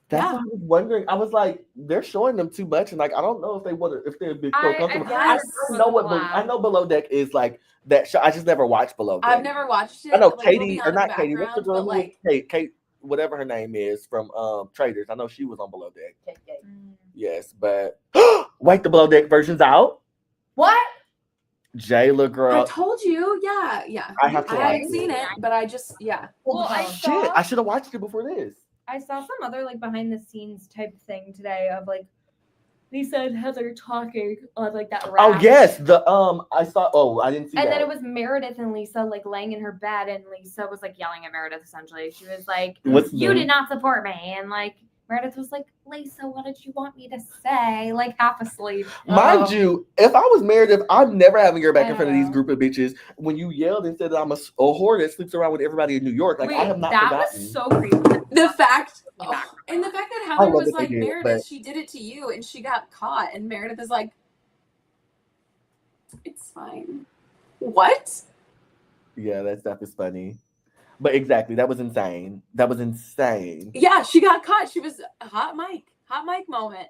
That's Yeah. what I was wondering. I was like, they're showing them too much, and like, I don't know if they want to, if they're a bit so comfortable. Yes. I know what I know. Below Deck is like that show. I just never watched Below Deck. I've never watched it. I know like, Katie it'll be or on in not the Katie. What's the background, girl but, who like, was Kate, whatever her name is from Traders. I know she was on Below Deck. Yes, but wait, the Below Deck version's out. What? Jayla I girl. told you. Yeah. I have to I watch haven't seen it, but I just, yeah. Well, I Shit, saw I should have watched it before this. I saw some other like behind the scenes type thing today of like Lisa and Heather talking on like that raft. Oh yes, the I saw. Oh, I didn't see And that. then it was Meredith and Lisa like laying in her bed, and Lisa was like yelling at Meredith essentially. She was like, What's "You new? did not support me," and like Meredith was like, "Lisa, what did you want me to say?" Like half asleep. Mind you, if I was Meredith, I'm never having your back I in front of these know. group of bitches. When you yelled and said that I'm a whore that sleeps around with everybody in New York, like Wait, I have not that forgotten. was so creepy. The fact, In the background. and the fact that I Heather love was that they like, did, Meredith, but- she did it to you, and she got caught, and Meredith is like, it's fine. What? Yeah, that stuff is funny. But exactly, that was insane. That was insane. Yeah, she got caught. She was a hot mic moment.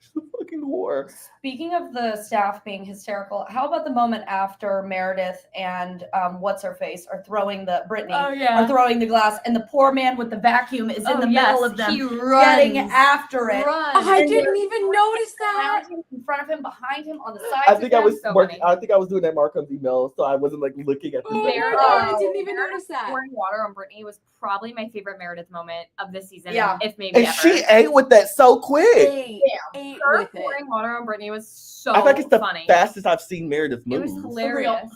She's a fucking whore. Speaking of the staff being hysterical, how about the moment after Meredith and what's her face are throwing the Brittany are throwing the glass, and the poor man with the vacuum is in the middle of them He runs. getting after it. I didn't even notice that. Around him, in front of him, behind him, on the sides. I of think I him. was so working. funny. I think I was doing that Markham's email, so I wasn't like looking at the Oh, Meredith- I didn't even notice that. Pouring water on Brittany was probably my favorite Meredith moment of this season. Yeah. If maybe And ever. she ate with that so quick. Ate Her with it. pouring water on Brittany was so I feel like it's the funny. fastest I've seen Meredith It move. was hilarious.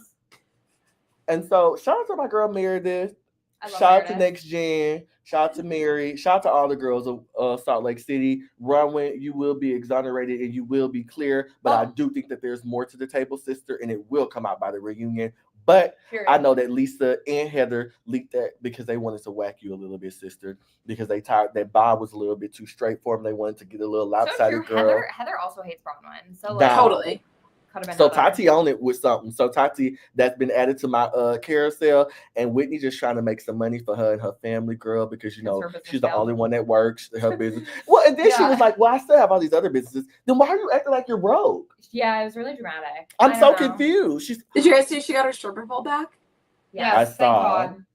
And so, shout out to my girl Meredith. I love Shout out to Meredith. Next Gen. Shout out to Mary. Shout out to all the girls of Salt Lake City. Runway, you will be exonerated and you will be clear. But I do think that there's more to the table, sister, and it will come out by the reunion. But Period. I know that Lisa and Heather leaked that because they wanted to whack you a little bit, sister. Because they tired that Bob was a little bit too straight for them. They wanted to get a little So lopsided true. girl. Heather also hates Bronwyn. So like, That- Totally. could have been So Heather. Tati on it with something. So Tati, that's been added to my carousel, and Whitney just trying to make some money for her and her family, girl, because you Because know her business she's the failed. only one that works her business. Well, and then she Yeah. was like, "Well, I still have all these other businesses. Then why are you acting like you're broke?" Yeah, it was really dramatic. I'm I so don't know. confused. She's Did you guys see she got her stripper pole back? Yes, I thank saw. God.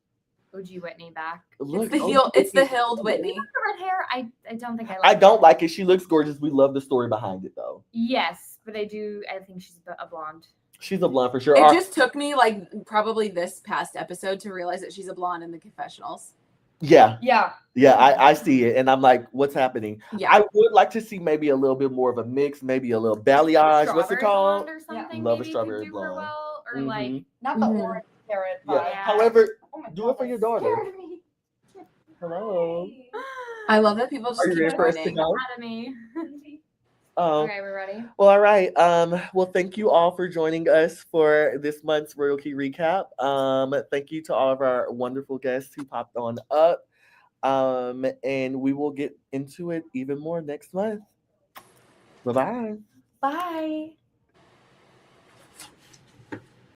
OG Whitney back. look. It's the heeled Whitney. The red hair, I don't think I like. I don't like it. She looks gorgeous. We love the story behind it, though. Yes, but I think she's a blonde. She's a blonde for sure. It just took me like probably this past episode to realize that she's a blonde in the confessionals. Yeah, Yeah. I see it, and I'm like, what's happening? Yeah. I would like to see maybe a little bit more of a mix, maybe a little balayage. What's it Strawberry call? blonde or something? Love a maybe strawberry could do her blonde. well, or like Mhm. Not the Mhm. orange carrot Yeah. vibe. Yeah. However, Oh my do God, it for your that daughter. scared me. Hello. I love that people just Are you keep ready for us to joining. go? out of me. Oh, Okay, we're ready. well, all right. Well, thank you all for joining us for this month's Royal Key recap. Thank you to all of our wonderful guests who popped on up. And we will get into it even more next month. Bye-bye. Bye.